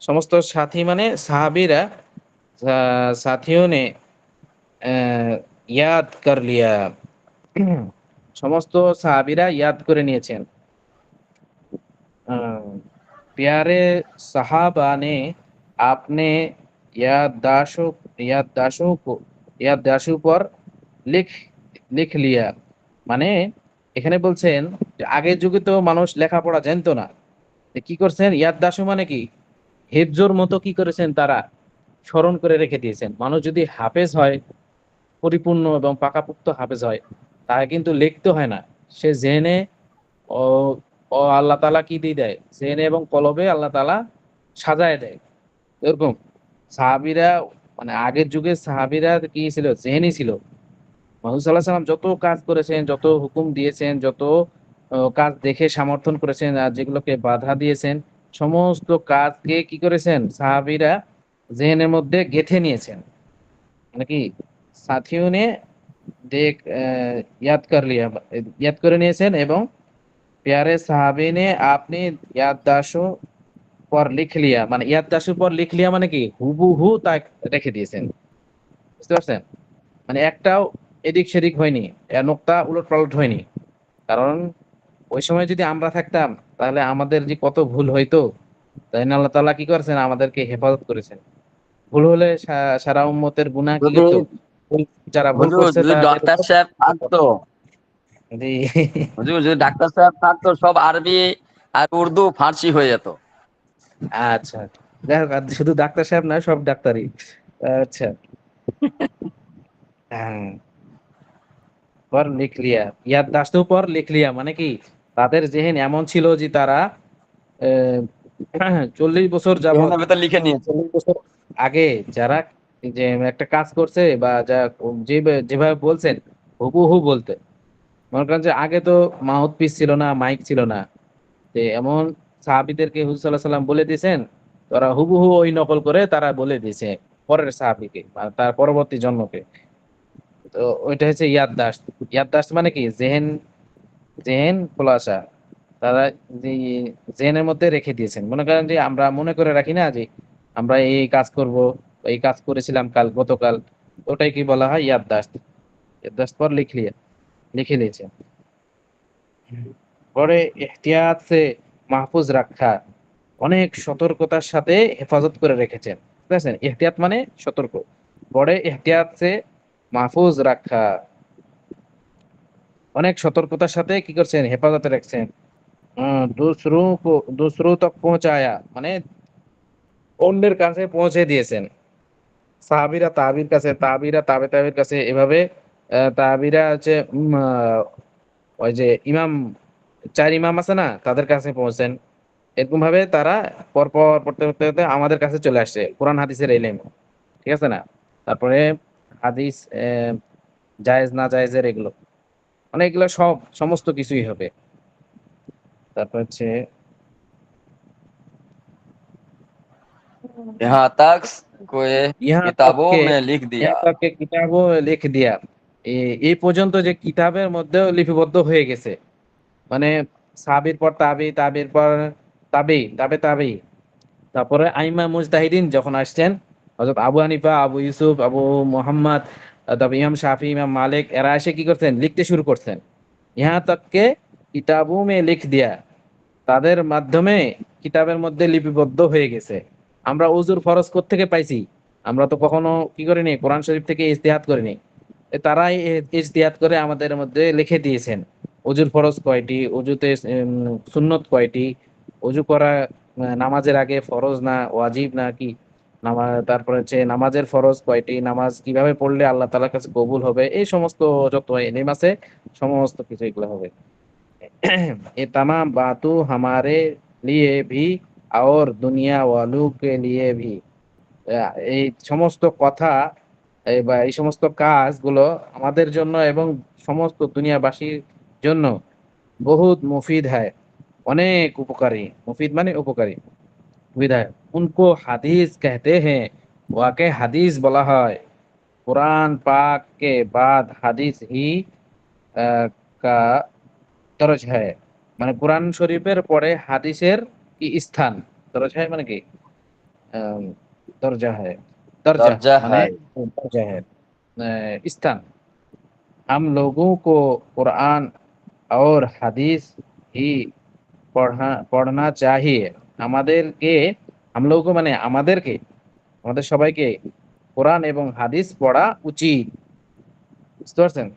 সমস্ত সাথী মানে সাহাবিরা সাথিও নে ইয়াদ কর লিয়া, সমস্ত সাহাবিরা ইয়াদ করে নিয়েছেন। प्यारे साहबा ने आपने याददाशों पर লিখ লিখ লিয়া, মানে এখানে বলছেন যে আগের যুগে তো মানুষ লেখাপড়া জানতো না, তো কি করছেন, ইয়াদদাসু মানে কি, হেফজোর মতো কি করেছেন তারা স্মরণ করে রেখে দিয়েছেন। মানুষ যদি হাফেজ হয়, পরিপূর্ণ এবং পাকাপোক্ত হাফেজ হয়, তাকে কিন্তু লিখতে হয় না, সে জেনে ও ও আল্লাহ তাআলা কি দিয়ে দেয়, জেনে এবং কলবে আল্লাহ তাআলা সাজায় দেয়। এরকম সাহাবীরা, মানে আগের যুগে সাহাবীরা কি ছিল, জেহেনি ছিল। মুহাম্মদ সাল্লাল্লাহু আলাইহি সাল্লাম যত কাজ করেছেন, যত হুকুম দিয়েছেন, যত কাজ দেখে সমর্থন করেছেন, আর যেগুলোকে বাধা দিয়েছেন, সমস্ত কাজকে কি করেছেন সাহাবীরা জেহেনের মধ্যে গেঁথে নিয়েছেন, মানে কি সাথিও নে দেখ ইয়াদ করে নিয়েছেন, এবং प्यारे साहबी ने आपने याददाशों पर लिख लिया, মানে ইয়াদদাসের পর লিখ লিয়া মানে কি হুবহু তা রেখে দিয়েছেন, বুঝতে পারছেন? মানে একটাও এদিক সেদিক হয়নি, নোক্তা উলট পালট হয়নি। কারণ ওই সময় যদি আমরা থাকতাম, তাহলে আমাদের যে কত ভুল হইতো, তাই না? আল্লাহ তাআলা কি করেছেন, আমাদেরকে হেফাজত করেছেন। ভুল হলে সারা উম্মতের গুনাহ কি যদি হতো, যারা ভুল হুজুর করছে যদি তাদের ডাক্তার সাহেব থাকতো, জি। হুজুর যদি ডাক্তার সাহেব থাকতো, সব আরবি আর উর্দু ফার্সি হয়ে যেত। আচ্ছা, যাই হোক, আর শুধু ডাক্তার সাহেব না, সব ডাক্তারই। আচ্ছা, হ্যাঁ, পর লিখ লিয়া, ইয়াদদাশত পর লিখ লিয়া মানে কি, তাদের জেহেন এমন ছিল যে তারা 40 বছর যাবত, এখানে ভেতর লিখে নিয়েছে। 40 বছর আগে যারা যে একটা কাজ করছে বা যা যেভাবে বলছেন হুবহু বলতে। মনে করেন যে আগে তো মাউথপিস ছিল না, মাইক ছিল না, যে এমন সাহাবীদেরকে হুজুর সাল্লাল্লাহু আলাইহি ওয়াসাল্লাম বলে দিয়েছেন, তারা হুবহু ওই নকল করে তারা বলে দিয়েছে পরের সাহাবীকে বা তার পরবর্তী জন্মকে। তো ওইটা হচ্ছে ইয়াদদাশত। ইয়াদদাশত মানে কি, জেহেন, জেহেন খোলাসা, তারা যে জেহেনের মধ্যে রেখে দিয়েছেন। মনে করেন যে আমরা মনে করে রাখি না যে আমরা এই কাজ করব, এই কাজ করেছিলাম গতকাল, ওটাই কি বলা হয় ইয়াদদাশত। ইয়াদদাশত পর লিখে নিয়েছে। পরে ইহতিয়াত সে মাহফুজ রাখা, অনেক সতর্কতার সাথে হেফাজত করে রেখেছেন, ঠিক আছে? ইহতিয়াত মানে সতর্ক, বড়ে ইহতিয়াত সে মাহফুজ রাখা, অনেক সতর্কতার সাথে কি করছেন, হেফাজতে রাখছেন। দুসরো তক পৌঁছায়া মানে অন্যের কাছে পৌঁছে দিয়েছেন। সাহাবীরা তাবির কাছে, তাবিরা তাবির কাছে, এভাবে তাবিরা হচ্ছে ওই যে ইমাম, চার ইমাম আছে না, তাদের কাছে পৌঁছেন। এরকম ভাবে তারা পরপর পড়তে পড়তে পড়তে আমাদের কাছে চলে আসছে কোরআন হাদিসের ইলম, ঠিক আছে না? তারপরে হাদিস জায়েজ না জায়েজের এগুলো, মানে এগুলো সব সমস্ত কিছুই হবে। তারপর হচ্ছে यहाँ तक कोई ইহা किताबों তককে में लिख दिया। ইহা তককে কিতাবও লিখ দিয়া, এই পর্যন্ত যে কিতাবের মধ্যেও লিপিবদ্ধ হয়ে গেছে, মানে সাহাবীর পর তাবি, তাবির পর তাবি, তাবি, তারপরে আইমা মুজতাহিদিন যখন আসছেন, হযরত আবু হানিফা, আবু ইউসুফ, আবু মুহাম্মদ, তারপর ইমাম শাফি, ইমাম মালিক, এরা এসে কি করছেন, লিখতে শুরু করছেন। ইহা তককে কিতাবু মে লিখ দিয়া, তাদের মাধ্যমে কিতাবের মধ্যে লিপিবদ্ধ হয়ে গেছে। আমরা ওযুর ফরজ থেকে পাইছি, আমরা তো কখনো কি করিনি, কোরআন শরীফ থেকে ইজতিহাদ করিনি। তারাই ইজতিহাদ করে আমাদের মধ্যে লিখে দিয়েছেন ওযুর ফরজ কয়টি, ওযুতে সুন্নত কয়টি, ওযু করা নামাজের আগে ফরজ না ওয়াজিব না কি, নামাজ, তারপরে হচ্ছে নামাজের ফরজ কয়টি, নামাজ কিভাবে পড়লে আল্লাহ তাআলার কাছে কবুল হবে, এই সমস্ত যত ইলম আছে সমস্ত কিছু এগুলো হবে। ये तमाम बातों हमारे लिए भी और दुनिया वालों के लिए भी। এই সমস্ত কথা বা এই সমস্ত কাজগুলো আমাদের জন্য এবং সমস্ত দুনিয়াবাসীর জন্য বহুত মুফিদ হয়, অনেক উপকারী। মুফিদ মানে উপকারী, মুফিদ হয়। उनको হাদিস कहते हैं, ওয়াকে হাদিস বলা হয়। कुरान पाक के बाद হাদিস ही का দরজ है, মানে কোরআন শরীফের পরে হাদিসের কি স্থান। দরজ है মানে কি আম, দরজা है, दर्जा দরজা माने হাই। दर्जा है स्थान। हम लोगों को कुरान और हदीस ही पढ़ना चाहिए। আমাদেরকে, हम लोगों को মানে আমাদেরকে, আমাদের সবাইকে কোরআন এবং হাদিস পড়া উচিত। বুঝতে পারছেন?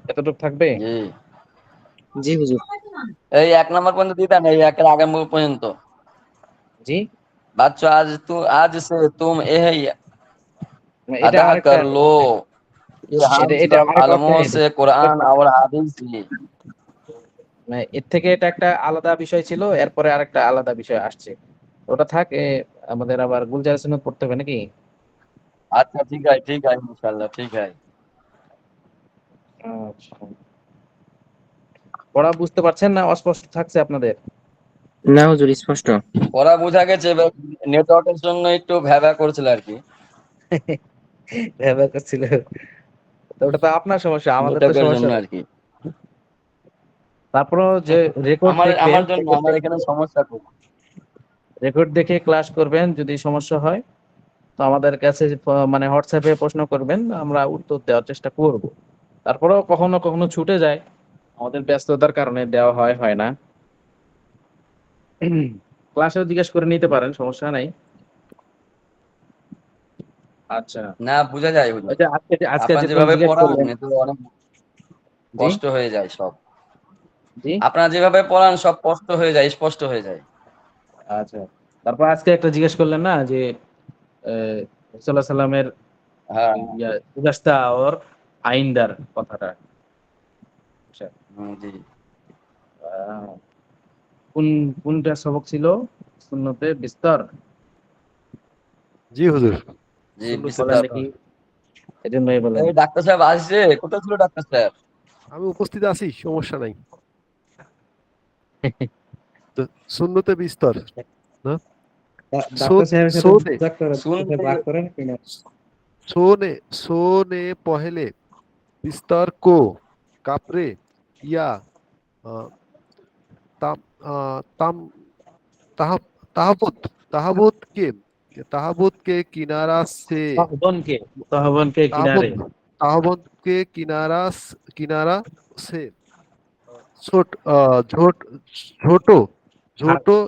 এতটুকু থাকবে। জি, জি হুজুর। এই 1 নম্বর পর্যন্ত দিতেন, এই 1 এর আগের মুখ পর্যন্ত। জি, बच्चों आज से तुम यही এটা अदा আরেকটা, कर लो कि हम এটা এটা सब আরেক आलमों অধ্যায়ের, से कुरान और हदीस ही। মানে এর থেকে এটা একটা আলাদা বিষয় ছিল, এরপরে আরেকটা আলাদা বিষয় আসছে। ওটা থাক। আমাদের আবার গুলজার সুন্নাত পড়তে হবে নাকি? अच्छा ठीक है इंशाल्लाह ठीक है। আচ্ছা, পড়া বুঝতে পারছেন না অস্পষ্ট থাকছে আপনাদের? না হুজুর স্পষ্ট। ওরা বোঝা গেছে, নেটওয়ার্কের জন্য একটু ভ্যাবা করছিল আর কি। ব্যবহার করছিল, তো ওটা তো আপনার সমস্যা, আমাদের তো নেটওয়ার্কের সমস্যা জন্য নেই। আর কি। তারপরও যে রেকর্ড দেখবেন, আমার জন্য, আমার এখানে সমস্যা খুব। রেকর্ড দেখে ক্লাস করবেন। যদি সমস্যা হয় তো আমাদের কাছে মানে হোয়াটসঅ্যাপে প্রশ্ন করবেন, আমরা উত্তর দেওয়ার চেষ্টা করব। তারপরেও কখনো কখনো ছুটে যায়, আমাদের ব্যস্ততার কারণে দেওয়া হয় না। ক্লাসেও জিজ্ঞেস করে নিতে পারেন, সমস্যা নাই। আচ্ছা, না বোঝা যায় হুজুর, ওই যে আজকে আপনারা যেরকম যেভাবে জিজ্ঞেস পড়ান করলেন। এতে অনেক জি কষ্ট হয়ে যায় সব। জি, আপনারা যেভাবে পড়ান সব স্পষ্ট হয়ে যায়, স্পষ্ট হয়ে যায়। আচ্ছা। তারপর আজকে একটা জিজ্ঞেস করলেন না যে সাল্লাল্লাহু সাল্লামের হ্যাঁ, গুজাস্তা और আইন্দার কথাটা। আচ্ছা, জি আহ, কোন কোনটা সবক ছিল? সুন্নতে বিস্তর। জি হুজুর, জি সুন্নতে বলেন বিস্তার। দেখি, বিস্তার। এজন্যই বলেন। এই ডাক্তার সাহেব আসছে, কোথায় ছিল ডাক্তার সাহেব? আমি উপস্থিত আছি, সমস্যা নাই। তো সুন্নতে বিস্তর না, ডাক্তার সাহেবের সাথে সোনে শুনতে রাগ করেন কিনা? सोने सोने पहले बिस्तर को कपड़े या अ, ताम ताम ताहब ताहबुत के किनारा से তহবনকে, তহবনকে ताहबुत কিনারে। ताहबुत के किनारा से छोट अ, झोट झोटो झोटो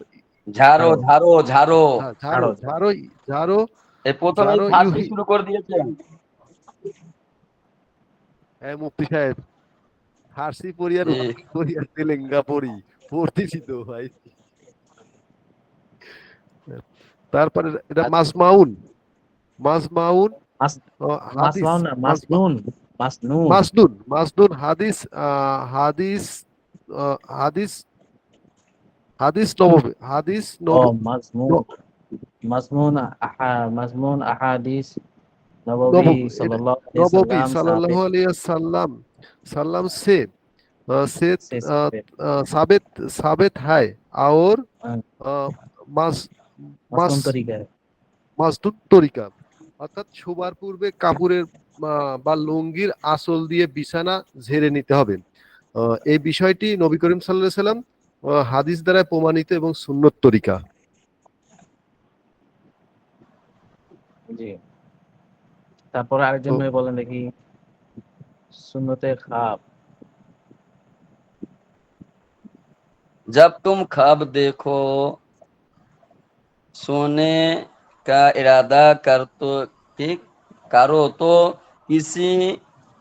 ঝাড়ো ছাড়ো, ঝাড়ো ঝাড়ো। हाँ, झारो ছাড়ো, ছাড়ো। झारो झारो এই প্রথমেই झारो ফার্সি यूही। শুরু করে দিয়েছেন। হ্যাঁ মুফতি সাহেব, ফার্সি পড়ি আর জি উর্দু পড়ি আর তেলেঙ্গা পড়ি, পড়তেছি তো ভাই। তারপরে এটা মাজমাউন, মাজমাউন মাস হাদিস, মাসমাউন না, মাসনুন, মাসনুন। মাসনুন হাদিস, হাদিস হাদিস হাদিস নববী, হাদিস ও মাসনুন, মাসনুন মাসনুন আহাদিস নববী নববী, এটা সাল্লাল্লাহু আলাইহি নববী সাল্লাম সাল্লাল্লাহু সাহাবে আলাইহি সাল্লাম সাল্লাম से से से साबित साबित है और মাস মাস মাসনুন তরিকা। মাসদুদ তরিকা, অর্থাৎ শোবার পূর্বে কাপড়ের বা লুঙ্গির আঁচল দিয়ে বিছানা ঝেড়ে নিতে হবে। এই বিষয়টি নবী করিম সাল্লাল্লাহু আলাইহি সাল্লাম হাদিস দ্বারা প্রমাণিত এবং সুন্নত তরিকা। জি, তারপর আরেকজন তো ভাই বলেন দেখি, সুন্নতে খাব। जब तुम ख्वाब देखो सोने का इरादा कर तो ठीक करो तो किसी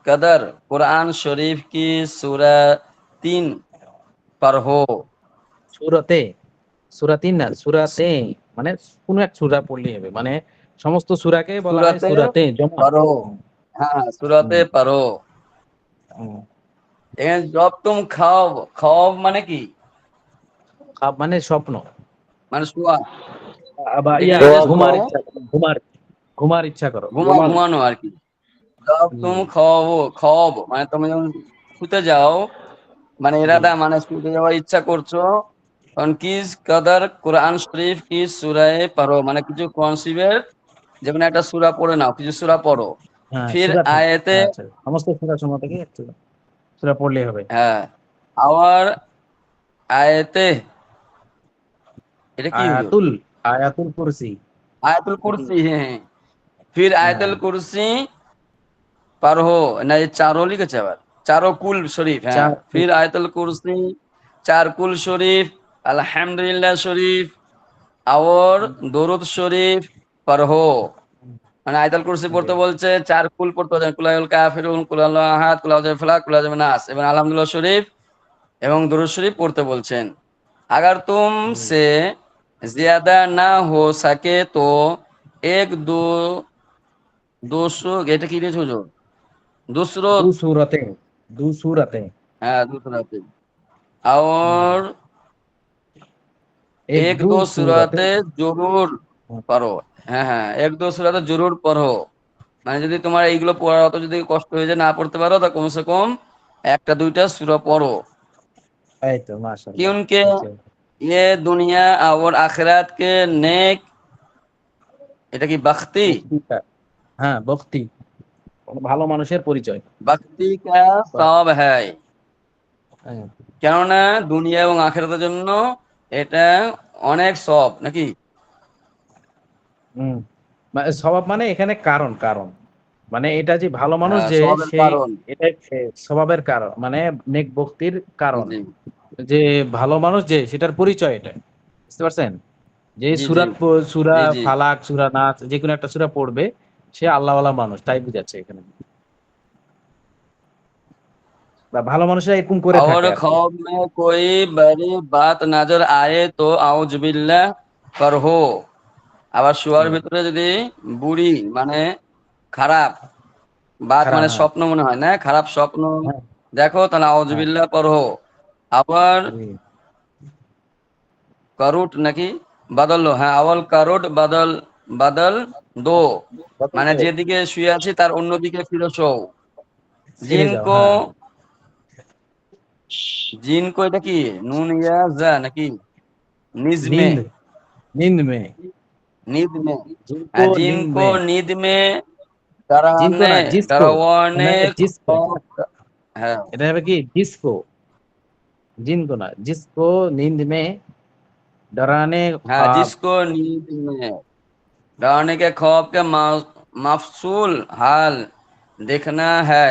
कदर कुरान शरीफ की सूरह 3 पढ़ो। সূরাতে, সূরা 3 না, সূরাতে মানে কোন এক সূরা পড়লেই হবে, মানে সমস্ত সূরাকে বলা হয় सूरते সূরাতে জমা। पढ़ो, हाँ सूरते হুম, पढ़ो। হুম। এখানে জব তুম খাও, খাও মানে কি? খাব মানে স্বপ্ন, মানে শোয়া, বা ইয়া এখানে ঘুমার শোয়া, ইচ্ছা করো, ঘুমার ইচ্ছা করো। ঘুমানো আর কি। জব তুম খাওয়াবো, খাওয়াবো মানে তুমি যখন শুতে যাও, মানে এরাদা মানে শুতে যাওয়ার ইচ্ছা করছো, তখন কিস কাদার কোরআন শরীফ কি সূরায়ে পড়ো, মানে কিছু কোরআন শরীফের যেকোনো একটা সূরা পড়ে নাও, কিছু সূরা পড়ো। হ্যাঁ ফির সূরা থেকে, আয়াতে, আচ্ছা সমস্ত সূরা সময় থেকে একটু সূরা পড়লেই হবে। হ্যাঁ আওয়ার আয়াতে, এটা কি হুজুর? আয়াতুল, আয়াতুল কুরসি। আয়াতুল কুরসি, হ্যাঁ। ফির হ্যাঁ আয়াতুল কুরসি पढ़ो, ना ये चारों लिखे আবার, चारों कुल शरीफ, হ্যাঁ। চার, फिर आयतुल कुर्सी, चार कुल शरीफ, अल्हम्दुलिल्लाह शरीफ और দরুদ শরীফ পড়ো। মানে আয়াতুল কুরসি পড়তে বলছে, চার কুল পড়তে বলছে, কুল আউল কাফিরুন, কুল আল্লাহু আহাদ, কুল আউযু বিল ফালাক, কুল আউযু বিন নাস, এবং আলহামদুলিল্লাহ শরীফ এবং দরুদ শরীফ পড়তে বলছেন। अगर तुम से ज्यादा ना हो सके तो एक दो दोस्तों, এটা কি দিয়েছো হুজুর? दूसरों, দু সূরাতে, দু সূরাতে, हाँ दूसरा पे, और এক एक দু दो সূরাতে। सूरतें जरूर পড়ো। হ্যাঁ হ্যাঁ, এক দো সূরাতে জরুর পড়ো, মানে যদি তোমার এইগুলো পড়ার অত যদি কষ্ট হয়ে যায়, না পড়তে পারো, তা কমসে কম একটা দুইটা সূরা পড়ো। এই তো মাশাআল্লাহ, क्योंकि বুঝছি। ये दुनिया और आखिरत के नेक, এটা কি बख्ती, বক্তৃতা, হ্যাঁ বক্তি, ভালো মানুষের পরিচয়। बख्ती का সওয়াব है। হ্যাঁ। কেননা দুনিয়া এবং আখিরাতের জন্য এটা অনেক সওয়াব নাকি? হুম, স্বভাব মানে এখানে কারণ, কারণ মানে এটা যে ভালো মানুষ যে সওয়াবের সেই, কারণ। এটা স্বভাবের কারণ, মানে নেক ভক্তির কারণ, জি যে ভালো মানুষ যে সেটার পরিচয় এটা, বুঝতে পারছেন? যে জি জি সূরা জি জি। ফালাক, সূরা নাস, যে কোনো একটা সূরা পড়বে সে আল্লাহওয়ালা মানুষ, তাই বুঝাচ্ছে এখানে। বা ভালো মানুষরা এরকম করে और থাকে আর কি। ख्वाब में कोई बड़ी बात नजर आए तो आउज बिल्लाह पढ़ो। আবার শোয়ার হুম, ভিতরে যদি বুড়ি মানে খারাপ বাত, খারাপ, মানে হ্যাঁ স্বপ্ন মনে হয়, না খারাপ স্বপ্ন হ্যাঁ দেখো, তাহলে আউজ হ্যাঁ, বিল্লাহ পড়ো। আবার জি, কারুট নাকি বাদল, হ্যাঁ আওয়াল কারুট বাদল, বাদল দো, কত মানে তো যেদিকে শুয়ে আছি তার অন্যদিকে ফিরে শোও। ফিরে যাও, জিনকো, হ্যাঁ। জিনকো এটা কি নুন ইয়া জা নাকি নিজমে, नींद, नींद में, नींद में, जिनको नींद जिनको में, नींद में जिनको डराने, ना जिसको, डरवाने মানে जिसको, खौफ है। এটা হবে কি जिसको, जिनको ना जिसको नींद में डराने हाँ ख्वाब। जिसको नींद में डराने के खौफ के मफसूल हाल देखना है,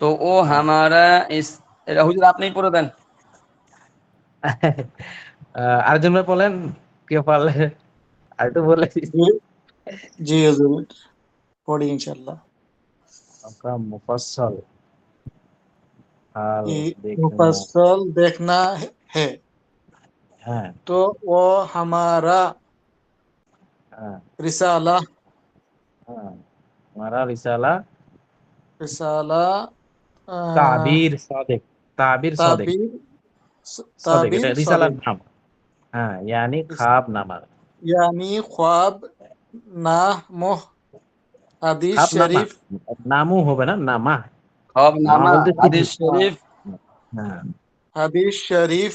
तो वो हमारा इस, এটা হুজুর আপনিই পড়ে দেন। আরেকজন ভাই বলেন, কে পারলে আর একটু বলে জি জি হুজুর, পড়ি ইনশাআল্লাহ। आपका मुफस्सल हाल ये देखना मुफस्सल देखना है है। तो वो हमारा हाँ रिसाला, हाँ, हमारा रिसाला रिसाला ताबीर सादिक, ताबीर सादिक, ताबीर, सादिक ताबीर এটা রিসালার सादिक, নাম। হ্যাঁ यानी ख्वाब नामा, यानी ख्वाब ना मोह, हदीस ख्वाब नामा, शरीफ, নামও হবে না, নামা, খব নামা নামা বলতে চিঠি। হাদিস শরীফ, হ্যাঁ, हदीस शरीफ,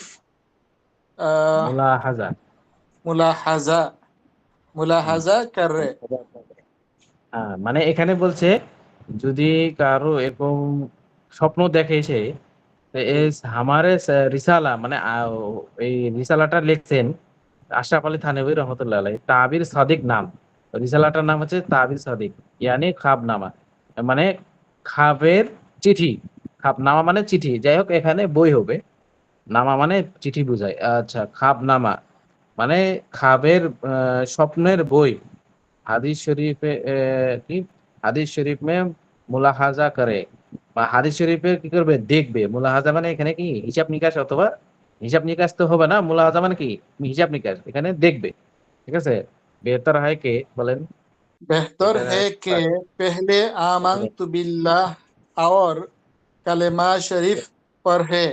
মুলাহাজা, मुलाहाजा, मुलाहाजा कर रहे। হ্যাঁ মানে এখানে বলছে যদি কারো এরকম স্বপ্ন দেখে সে, তো হামারে রিসালা মানে এই রিসালাটা লিখছেন আশরাফ আলী থানভী রহমতুল্লাহ আলাইহি, তাবির সাদিক নাম, রিসালাটার নাম হচ্ছে তাবির সাদিক, ইয়ানি খাবনামা, মানে খাবের চিঠি, খাবনামা মানে চিঠি, যাই হোক এখানে বই হবে, নামা মানে চিঠি বুঝায়। আচ্ছা খাবনামা মানে খাবের স্বপ্নের বই, হাদিস শরীফে কি হাদিস শরীফ মে মুলাহাজা করে, বা হাদিস শরীফের কি করবে দেখবে, মুলাহাজা মানে এখানে কি হিসাব নিকাশ, অথবা হিসাব নিকাশ তো হবে না, মুলাহাজা মানে কি হিসাব নিকাশ, এখানে দেখবে, ঠিক আছে। বেহতর হয় কে বলেন, बेहतर বেহতর है कि पहले आमंतु बिल्लाह और कलेमा शरीफ पढ़े।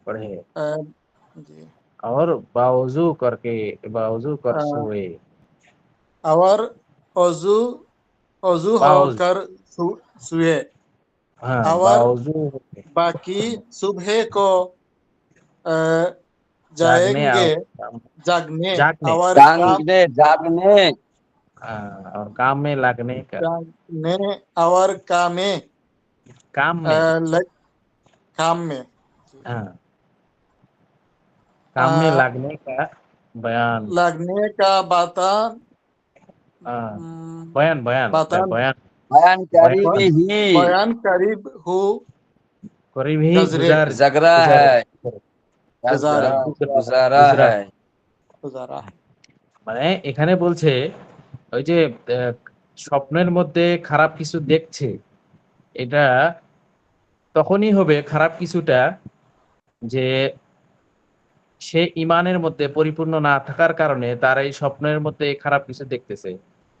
पढ़े जी और बावजू करके बावजू कर আহ, सोए और অজু অজু बावजू होकर सुए हाँ और बावजू बाकी सुबह को अह, जागने जाएंगे और जागने जागने और काम जागने और काम में लगने का जागने और काम में काम में हाँ काम में अह, लगने का बयान लगने का हाँ बयान बयान बतान बयान बयान करी बयान भी ही बयान करीब हूँ करीब ही गजरे जगरा गुजर है गुजारे गुजारा गुजरा है गुजारा है মানে এখানে বলছে ওই যে স্বপ্নের মধ্যে খারাপ কিছু দেখছে এটা তখনই হবে খারাপ কিছুটা যে সে ইমানের মধ্যে পরিপূর্ণ না থাকার কারণে তার এই স্বপ্নের মধ্যে খারাপ কিছু দেখতেছে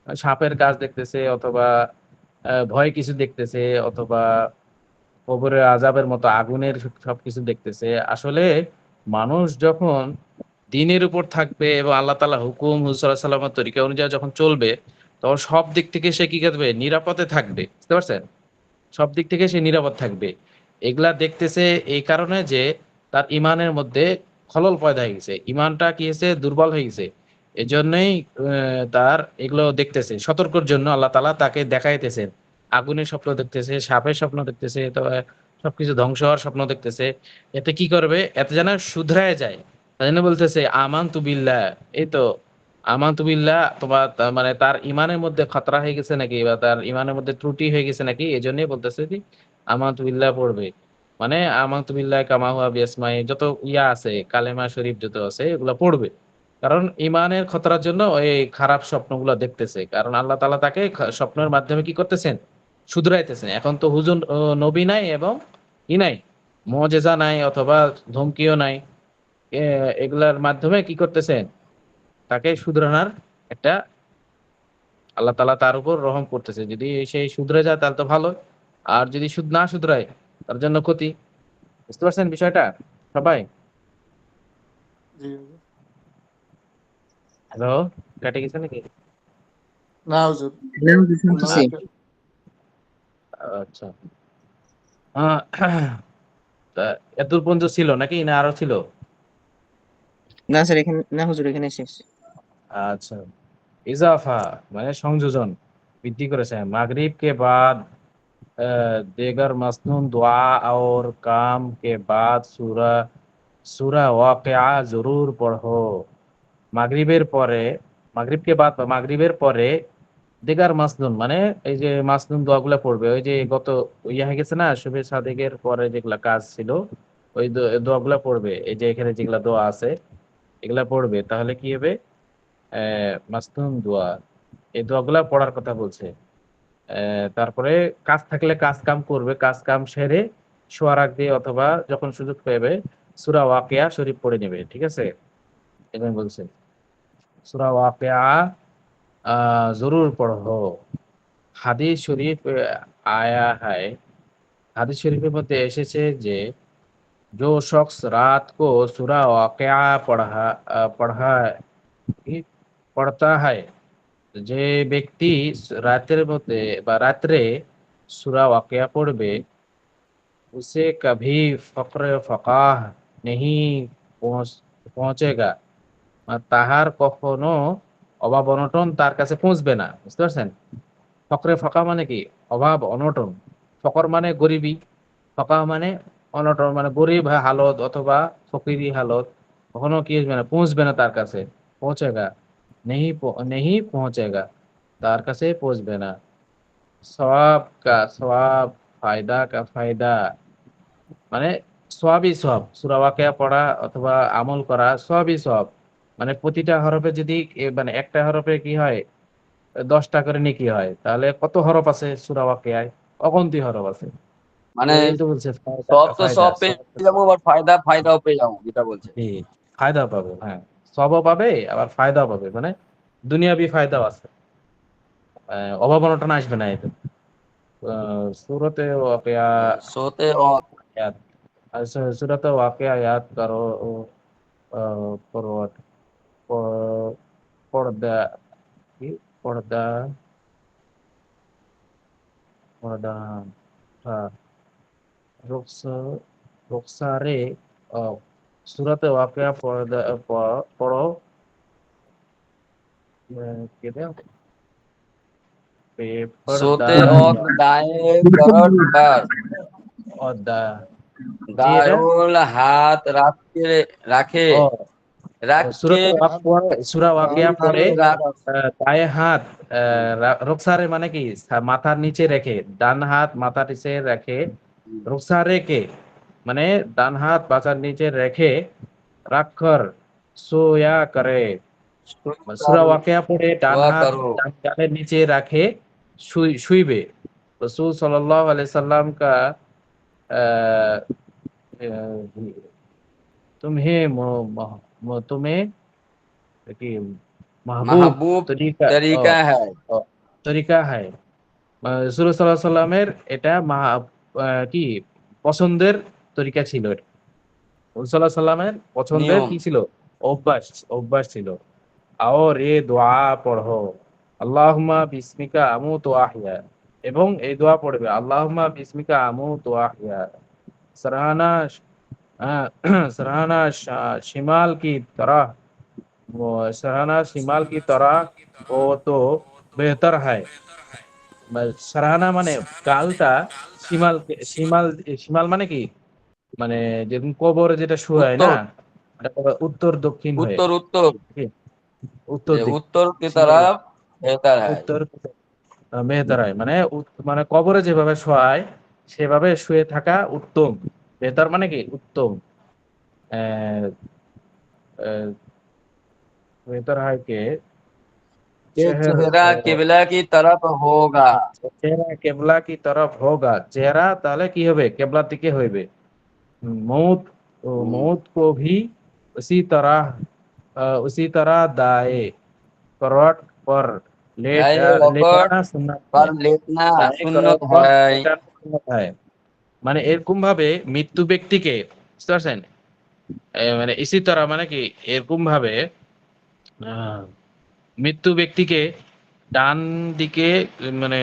সাপের গাছ দেখতেছে অথবা ভয় কিছু দেখতেছে অথবা কবরের আযাবের মতো আগুনের সবকিছু দেখতেছে আসলে মানুষ যখন দিনের উপর থাকবে এবং আল্লাহ তাআলা হুকুম হুজুর সাল্লাল্লাহু আলাইহি ওয়াসাল্লামের তরিকা অনুযায়ী যখন চলবে তখন সব দিক থেকে সে কি করবে নিরাপদে থাকবে বুঝতে পারছেন সব দিক থেকে সে নিরাপদ থাকবে এগুলা দেখতেছে এই কারণে যে তার ইমানের মধ্যে খলল পয়দা হয়ে গেছে ইমানটা কি হয়েছে দুর্বল হয়ে গেছে এজন্যই তার এগুলো দেখতেছে সতর্কর জন্য আল্লাহ তাআলা তাকে দেখাইতেছেন আগুনের স্বপ্ন দেখতেছে সাপের স্বপ্ন দেখতেছে তো সবকিছু ধ্বংস হওয়ার স্বপ্ন দেখতেছে এতে কি করবে এতে যেন শুধরায় যায় তাই জন্য বলতেছে আমানতু বিল্লাহ এই তো আমানতু বিল্লাহ তোমার মানে তার ইমানের মধ্যে খতরা হয়ে গেছে নাকি বা তার ইমানের মধ্যে ত্রুটি হয়ে গেছে নাকি এজন্যই বলতেছে যে আমানতু বিল্লাহ পড়বে মানে আমানতু বিল্লাহ কামা হুয়া বিয়াসমাই যত ইয়া আছে কালেমা শরীফ যত আছে এগুলো পড়বে কারণ ইমানের খতরার জন্য ওই খারাপ স্বপ্নগুলো দেখতেছে কারণ আল্লাহ তাআলা তাকে স্বপ্নের মাধ্যমে কি করতেছেন শুধরাইতেছেন এখন তো হুজুর নবী নাই এবং ই নাই মুজিজা নাই অথবা ধমকিও নাই এগুলার মাধ্যমে কি করতেছেন তাকে শুধরানোর একটা আল্লাহ তাআলা তার উপর রহম করতেছে যদি সেই শুধরে যায় তাহলে তো ভালো আর যদি না শুধরায় তার জন্য ক্ষতি বুঝতে পারছেন বিষয়টা সবাই জি হ্যালো কেটে গেছে নাকি না হুজুর না হুজুর শুনতেছি। আচ্ছা আহ, তা এতদূর পর্যন্ত ছিল নাকি না আরো ছিল না স্যার এখানে না হুজুর এখানে শেষ। আচ্ছা इजाफा মানে সংযোজন বৃদ্ধি করেছে মাগরিব के बाद देगर मसनून दुआ और काम के बाद सूरा सूरा वाक़िआ जरूर पढ़ो মাগরিবের পরে মাগরিবকে বাদ বা মাগরিবের পরে দেগার মাসনুন মানে এই যে মাসনুন দোয়াগুলা পড়বে ওই যে গত ইয়া হয়ে গেছে না শুভে সাদেকের পরে যেগুলা কাজ ছিল ওই দোয়াগুলা পড়বে এই যে এখানে যেগুলা দোয়া আছে এগুলা পড়বে তাহলে কি হবে মাসনুন দোয়া এই দোয়াগুলা পড়ার কথা বলছে তারপরে কাজ থাকলে কাজ কাম করবে কাজ কাম সেরে শোয়ার আগ দিয়ে অথবা যখন সুযোগ পাবে সূরা ওয়াকিয়া শরীফ পড়ে নেবে ঠিক আছে এখানে বলছে সূরা ওয়াকিয়া जरूर पढ़ो হাদিস শরীফ আয়া है হাদিস শরীফের মধ্যে এসেছে যে जो शख्स रात को सूरा वाक़िआ पढ़ता है যে ব্যক্তি রাতের মধ্যে বা রাত্রে সূরা ওয়াকিয়া পড়বে उसे कभी फक्र फकाह नहीं पहुंचेगा তাহার কখনো অভাব অনটন তার কাছে পৌঁছবে না বুঝতে পারছেন ফকরে ফাঁকা মানে কি অভাব অনটন ফকর মানে গরিবী ফাঁকা মানে অনটন মানে গরিব হালত অথবা ফকিরি হালত কখনো কি আসবে না পৌঁছবে না তার কাছে পৌঁছেগা নেহি পৌঁছেগা তার কাছে পৌঁছবে না সওয়াব কা সওয়াব ফায়দা কা ফায়দা মানে সওয়াবই সওয়াব সূরা ওয়াকিয়া পড়া অথবা আমল করা সবই সওয়াব মানে প্রতিটা হরফে যদি মানে একটা হরফে কি হয় 10টা করে নেকি হয় তাহলে কত হরফ আছে সূরা ওয়াকিয়ায় অগন্তি হরফ আছে তো মানে এই তো বলছে ফায়দা সব কা তো ফায়দা সব পেয়ে যাবো আবার ফায়দাও পেয়ে যাবো যেটা বলছে। জি ফায়দা পাবে হ্যাঁ সবও পাবে আবার ফায়দাও পাবে মানে দুনিয়াবি ফায়দাও আছে অভাব অনটন আসবে না এতে সূরাতে ওয়াকিয়া सोते और याद सूरत वाक़या याद करो ফরওয়ার্ড, পর্দা, কি পর্দা, পর্দা, হ্যাঁ, রুকসা, রুকসারে, সূরাতে ওয়াকিয়া পর্দা, পড়ো, কি দেও, পর্দা, सोते वक्त दाएं करट पर পর্দা, জি এটা, दारुल हाथ रख के रखे ও रख के সূরা ওয়াকিয়া পড়ে रख দায়ে হাত রুকসারে মানে কি মাথার নিচে রেখে, ডান হাত মাথার নিচে রেখে, রুকসারে কে মানে ডান হাত মাথার নিচে রেখে, রাখর সোয়া করে, সূরা ওয়াকিয়া পড়ে ডান दुआ হাত करो ডান গালের নিচে রাখে শুইবে। রাসূল সাল্লাল্লাহু আলাইহি সাল্লাম का तुम्हें तुम्हें কি মাহবুব महबूब তরিকা, तरीका है ও, তরিকা হয়, রাসূল সাল্লাল্লাহু আলাইহি সাল্লামের এটা কি পছন্দের তরিকা ছিল, রাসূল সাল্লাল্লাহু আলাইহি সাল্লামের পছন্দের नियम কি ছিল, অভ্যাস, অভ্যাস ছিল। और ये দোয়া পড়ো, আল্লাহুম্মা বিসমিকা আমুতু ওয়া আহইয়া, এবং এই দোয়া পড়বে আল্লাহুম্মা বিসমিকা আমুতু ওয়া আহইয়া, সরাহানা, सराहना शिमाल की तरह, वो सराहना शिमाल की तरह वो तो बेहतर है। সরাহানা মানে কালটা, শিমাল, শিমাল মানে কি, মানে যেরকম কবরে যেটা শুয়ায় না, उत्तर এটা উত্তর দক্ষিণ হয়ে, उत्तर उत्तर ঠিক? উত্তর দিক, उत्तर की শিমাল तरफ बेहतर है উত্তর মেহতার হয়, মানে মানে কবরে যেভাবে শোয়ায় সেভাবে শুয়ে থাকা উত্তম। বেহতার মানে কি উত্তম, আহ, আহ, বেহতার হয় কে ये चेहरा किबला की तरफ होगा চেহারা কেবলা কি তরফ হোগা, চেহারা তাহলে কি হবে, কেবলার দিকে হইবে। मौत मौत को भी उसी तरह दाए करवट पर दाएं वक़्त लेटाना सुन्नत है, पर लेटना दाएं सुन्नत करवट पर है लेटाना सुन्नत है। মানে এরকম ভাবে মৃত্যু ব্যক্তিকে, বুঝতে পারছেন, মানে ইসি তারা মানে কি এরকম ভাবে আহ, মৃত্যু ব্যক্তিকে ডান দিকে, মানে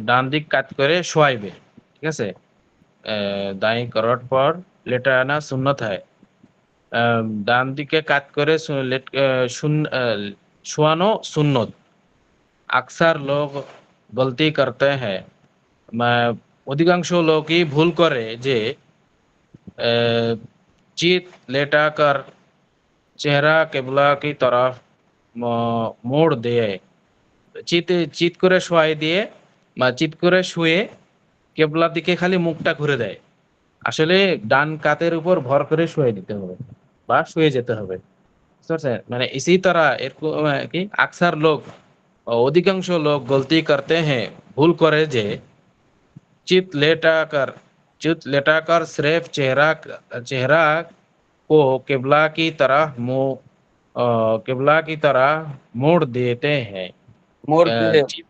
ডান দিক কাত করে শোয়াইবে, ঠিক আছে, দাই করট পর লেটানা সুন্নত হয়, ডান দিকে কাত করে শোয়ানো সুন্নত। আকসার লোক গলতি করতে হ্যায়, অধিকাংশ লোকই ভুল করে যে চিত লেটাকর চেহারা কেবলা কি তরফ মোড় দিয়ে, চিত করে শোয়াই দিয়ে বা চিত করে শুয়ে কেবলার দিকে খালি মুখটা ঘুরে দেয়। আসলে ডান কাতের উপর ভর করে শুয়ে দিতে হবে বা শুয়ে যেতে হবে, বুঝতে পারছেন? মানে ইসি তারা এরকম কি আকসার লোক, অধিকাংশ লোক গলতি করতে হ্যাঁ, ভুল করে যে চিত लेटाकर चित लेटाकर सिर्फ चेहरा को किबला की तरह किबला की तरह मोड़ देते हैं, मोड़ दे चित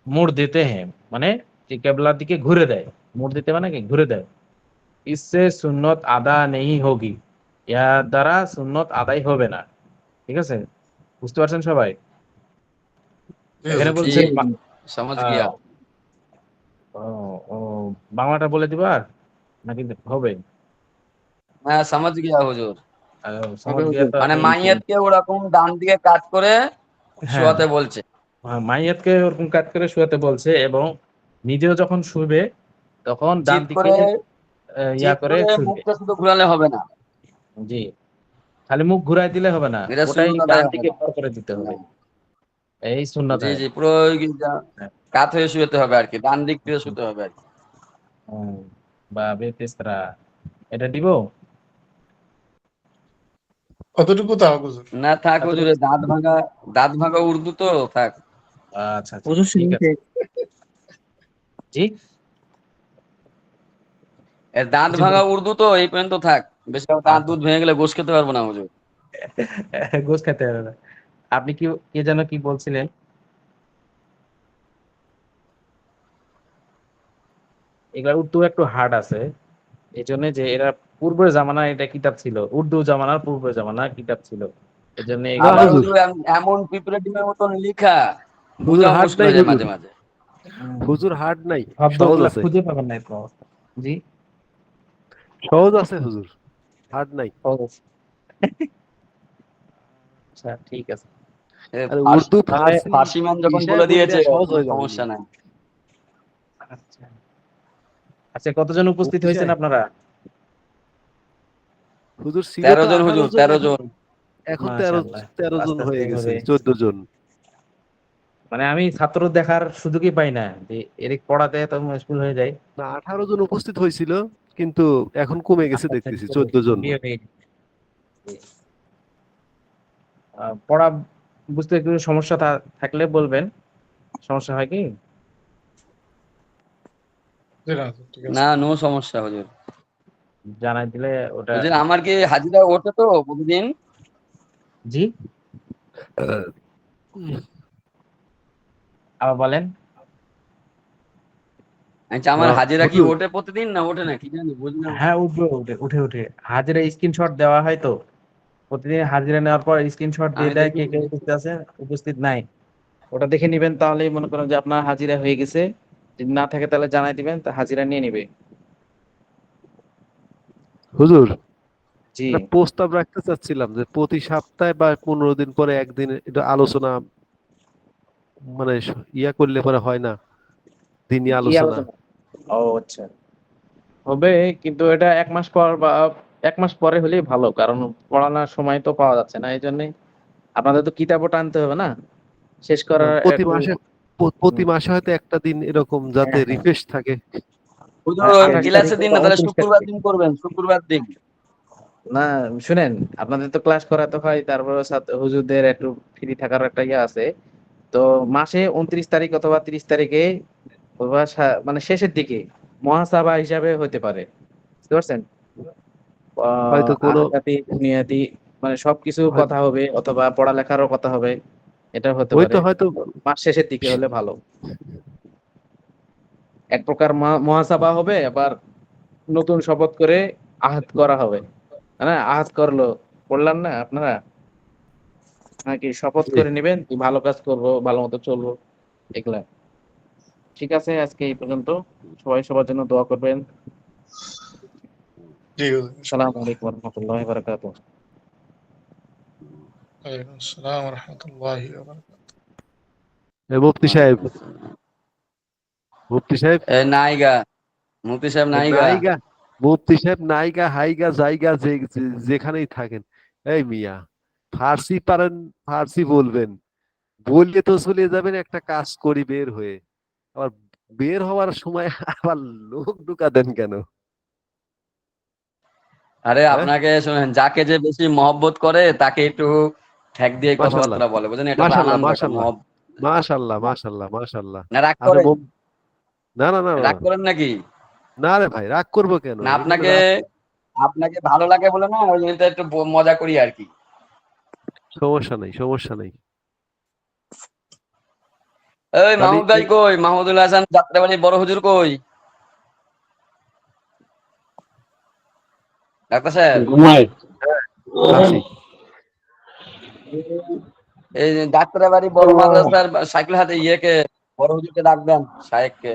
मोड़ देते हैं মানে যে কেবলার দিকে ঘুরে দেয়, মোড় দিতে মানে কি ঘুরে দেয়। इससे सुन्नत আদা नहीं होगी, ইয়া দ্বারা সুন্নত আদায় হবে না, ঠিক আছে? বুঝতে পারছেন সবাই? এখানে বলছে जी समझ गया ও, বাংলাটা বলে দিবা নাকি হবে? मैं समझ गया हुजूर সমাজ গিয়া তো মানে আমি মাইয়াতকে ওরকম ডান দিকে কাট করে হ্যাঁ, শোয়াতে বলছে মাইয়াতকে ওরকম কাত করে শুয়াতে বলছে, এবং নিজেও যখন শুবে তখন ডান চিৎ দিকে করে ইয়া চিৎ করে করে শুবে। মুখটা শুধু ঘুরালে হবে না জি, খালি মুখ ঘুরাই দিলে হবে না, এটা ওটাই সুন্নত ডান আদায় হবে দিকে না ভর করে দিতে হবে, হ্যাঁ। এই সুন্নাত জি হয়। জি পুরো হ্যাঁ, কাত হয়ে শুতে হবে আর কি ডান দিক থেকে শুতে হবে আর কি হুম, বা বেতেস্তারা, এটা দিব। কতটুকু তাও বুঝুন? না থাক এতটুকু? হুজুরে দাঁত ভাঙা উর্দু তো থাক আচ্ছা আচ্ছা, হুজুর ঠিক আছে। শুনতে জি, এর দাঁত কিছু ভাঙা উর্দু তো এই পর্যন্ত থাক বেশি দাঁত দুধ ভেঙে গেলে গোশ খেতে পারবো না হুজুর গোস খেতে হবে না। আপনি কি কে যেন কি বলছিলেন? এগুলা উত্তর একটু হার্ড আছে, এই জন্য যে এরা পূর্বের জামানায় এটা কিতাব ছিল, উর্দু জামানার পূর্বের জামানার কিতাব ছিল, এই জন্য না এগুলা আবার হুজুর, হুজুর এমন প্রিপারেটিভের মতন লেখা হুজুর বোঝাও হার্ড মুশকিল নাই হয়ে যায় হুজুর, মাঝে মাঝে। হুজুর হার্ড নাই, সহজ শব্দগুলা আছে, খুঁজে পাবেন না তো। জি, সহজ আছে হুজুর, হার্ড নাই। সহজ। আচ্ছা ঠিক আছে, আরে উর্দু তাহলে ফার্সি ফার্সি ম্যান যখন মিশায় বলে বললে দিয়েছে সহজ কোনো হয়ে যাবে জি। সমস্যা নাই। আচ্ছা আচ্ছা, কতজন উপস্থিত মুফতি হয়েছেন সাহেব, আপনারা? হুজুর ছিল 13 তো জন 18 হুজুর, জন, 13 এখন জন। এখন তেরো মাশাআল্লাহ, 13 জন আস্তে আস্তে হয়ে গেছে, এভাবে, 14 জন। মানে আমি ছাত্র দেখার সুযোগই পাই না, যে এর পড়াতে এত মুশকিল হয়ে যায়। না 18 জন উপস্থিত হয়েছিল, কিন্তু এখন কমে গেছে আস্তে আস্তে দেখতেছি, 14 জন। বিয়ে হয়ে গেছে। পড়া বুঝতে একটু সমস্যা থাকলে বলবেন, সমস্যা হয় কি? জি না, ঠিক আছে। না, নো সমস্যা হুজুর। জানাই দিলে ওটা। হুজুর আমার কি হাজিরা ওঠে তো প্রতিদিন? জি, আবার বলেন। আচ্ছা, আমার হাজিরা কি হুজুর, ওঠে প্রতিদিন না ওঠে না কি জানি বুঝলাম না। হ্যাঁ উঠবে, উঠে উঠে উঠে হাজিরা স্ক্রিনশট দেওয়া হয় তো, প্রতিদিন হাজিরা নেওয়ার পর স্ক্রিনশট দিয়ে আমি দেয় দেখি কে কে উপস্থিত আছে, উপস্থিত নাই, ওটা দেখে নিবেন, তাহলেই মনে করেন যে আপনার হাজিরা হয়ে গেছে। যদি না থাকে তাহলে জানাই দিবেন, তা হাজিরা নিয়ে নিবে। হুজুর জি, একটা প্রস্তাব রাখতে চাচ্ছিলাম যে প্রতি সপ্তাহে বা 15 দিন পরে একদিন এটা আলোচনা, মানে ইয়া করলে পরে হয় না, দিনই কি আলোচনা। আলোচনা? ও আচ্ছা, হবে, কিন্তু এটা 1 মাস পর বা 1 মাস পরে হলেই ভালো, কারণ পড়ানোর সময় তো পাওয়া যাচ্ছে না, এই জন্য আপনাদের তো কিতাবও টানতে হবে না, শেষ না, করার প্রতি একটু। মাসে প্রতি হুম, মাসে হয়তো একটা দিন এরকম, যাতে হ্যাঁ হ্যাঁ, রিফ্রেশ থাকে। হুজুর 28 তারিখ ক্লাসের দিন বা না, তাহলে 29 শুক্রবার তারিখে। দিন করবেন, শুক্রবার দিন। না শুনেন, আপনাদের তো ক্লাস করাতে হয়, তারপরে হুজুরদের একটু ফ্রি থাকার একটা ইয়ে আছে, তো মাসে 29 তারিখ অথবা 30 তারিখে, অথবা মানে শেষের দিকে মহাসাবা হিসাবে হতে পারে, বুঝতে পারছেন? হয়তো কোনো, আখেরাতি দুনিয়াতি মানে সবকিছু হয়- কথা হবে, অথবা পড়ালেখারও কথা হবে, এটা হতে পারে। হয়তো হয়তো মাস শেষের দিকে হলে ভালো, এক প্রকার মহাসাবা হবে, আবার নতুন শপথ করে আহাদ করা হবে, হ্যাঁ আহাদ করলো, পড়লাম না আপনারা, নাকি শপথ জি। করে নেবেন কি ভালো কাজ করবো, ভালো মতো চলবো, এগুলা। ঠিক আছে, আজকে এই পর্যন্ত, সবাই সবার জন্য দোয়া করবেন। জি হুজুর, আসসালামু ইনশাআল্লাহ। আলাইকুম ওয়া রাহমাতুল্লাহি ওয়া বারাকাতুহু। ওয়ালাইকুম আসসালাম ওয়া রাহমাতুল্লাহি ওয়া বারাকাতুহু। মুফতি সাহেব, মুফতি সাহেব, নাইগা, মুফতি সাহেব নাইগা। নাইগা, মুফতি সাহেব নাইগা হাইগা জায়গা যেখানেই থাকেন, এই মিয়া, ফার্সি পারেন, ফার্সি বলবেন, বললে তো চলে যাবেন একটা কাজ করি বের হয়ে, আবার বের হওয়ার সময় আবার লোক ঢুকা দেন কেন? আরে হ্যাঁ, আপনাকে শোনেন, যাকে যে বেশি মহব্বত করে তাকে একটু ঠেক দিয়ে মাশাল্লাহ, কথাবার্তা বলে, বুঝলেন, এটা তো মাশাল্লাহ, আনন্দ, একটা মাশাল্লাহ, মহব্বত। মাশাল্লাহ, মাশাল্লাহ, মাশাল্লাহ। না রাগ আপনি করেন? না না না না রাগ না, করেন নাকি? না রে ভাই, রাগ করবো কেন, না এখানে আপনাকে, রাগ? আপনাকে ভালো লাগে বলে না, ওই জন্য তো একটু মজা করি আর কি। সমস্যা নেই, সমস্যা নেই। এই তাহলে মাহমুদ ভাই কই? মাহমুদুল হাসান যাত্রাবাড়ি বড় হুজুর কই? ডাক্তার সাহেব, আছি। এই যে যাত্রাবাড়ি বড় মাদ্রাসার সাইকেল হাতে ইয়েকে, বড় হুজুরকে ডাক দেন, শায়েককে।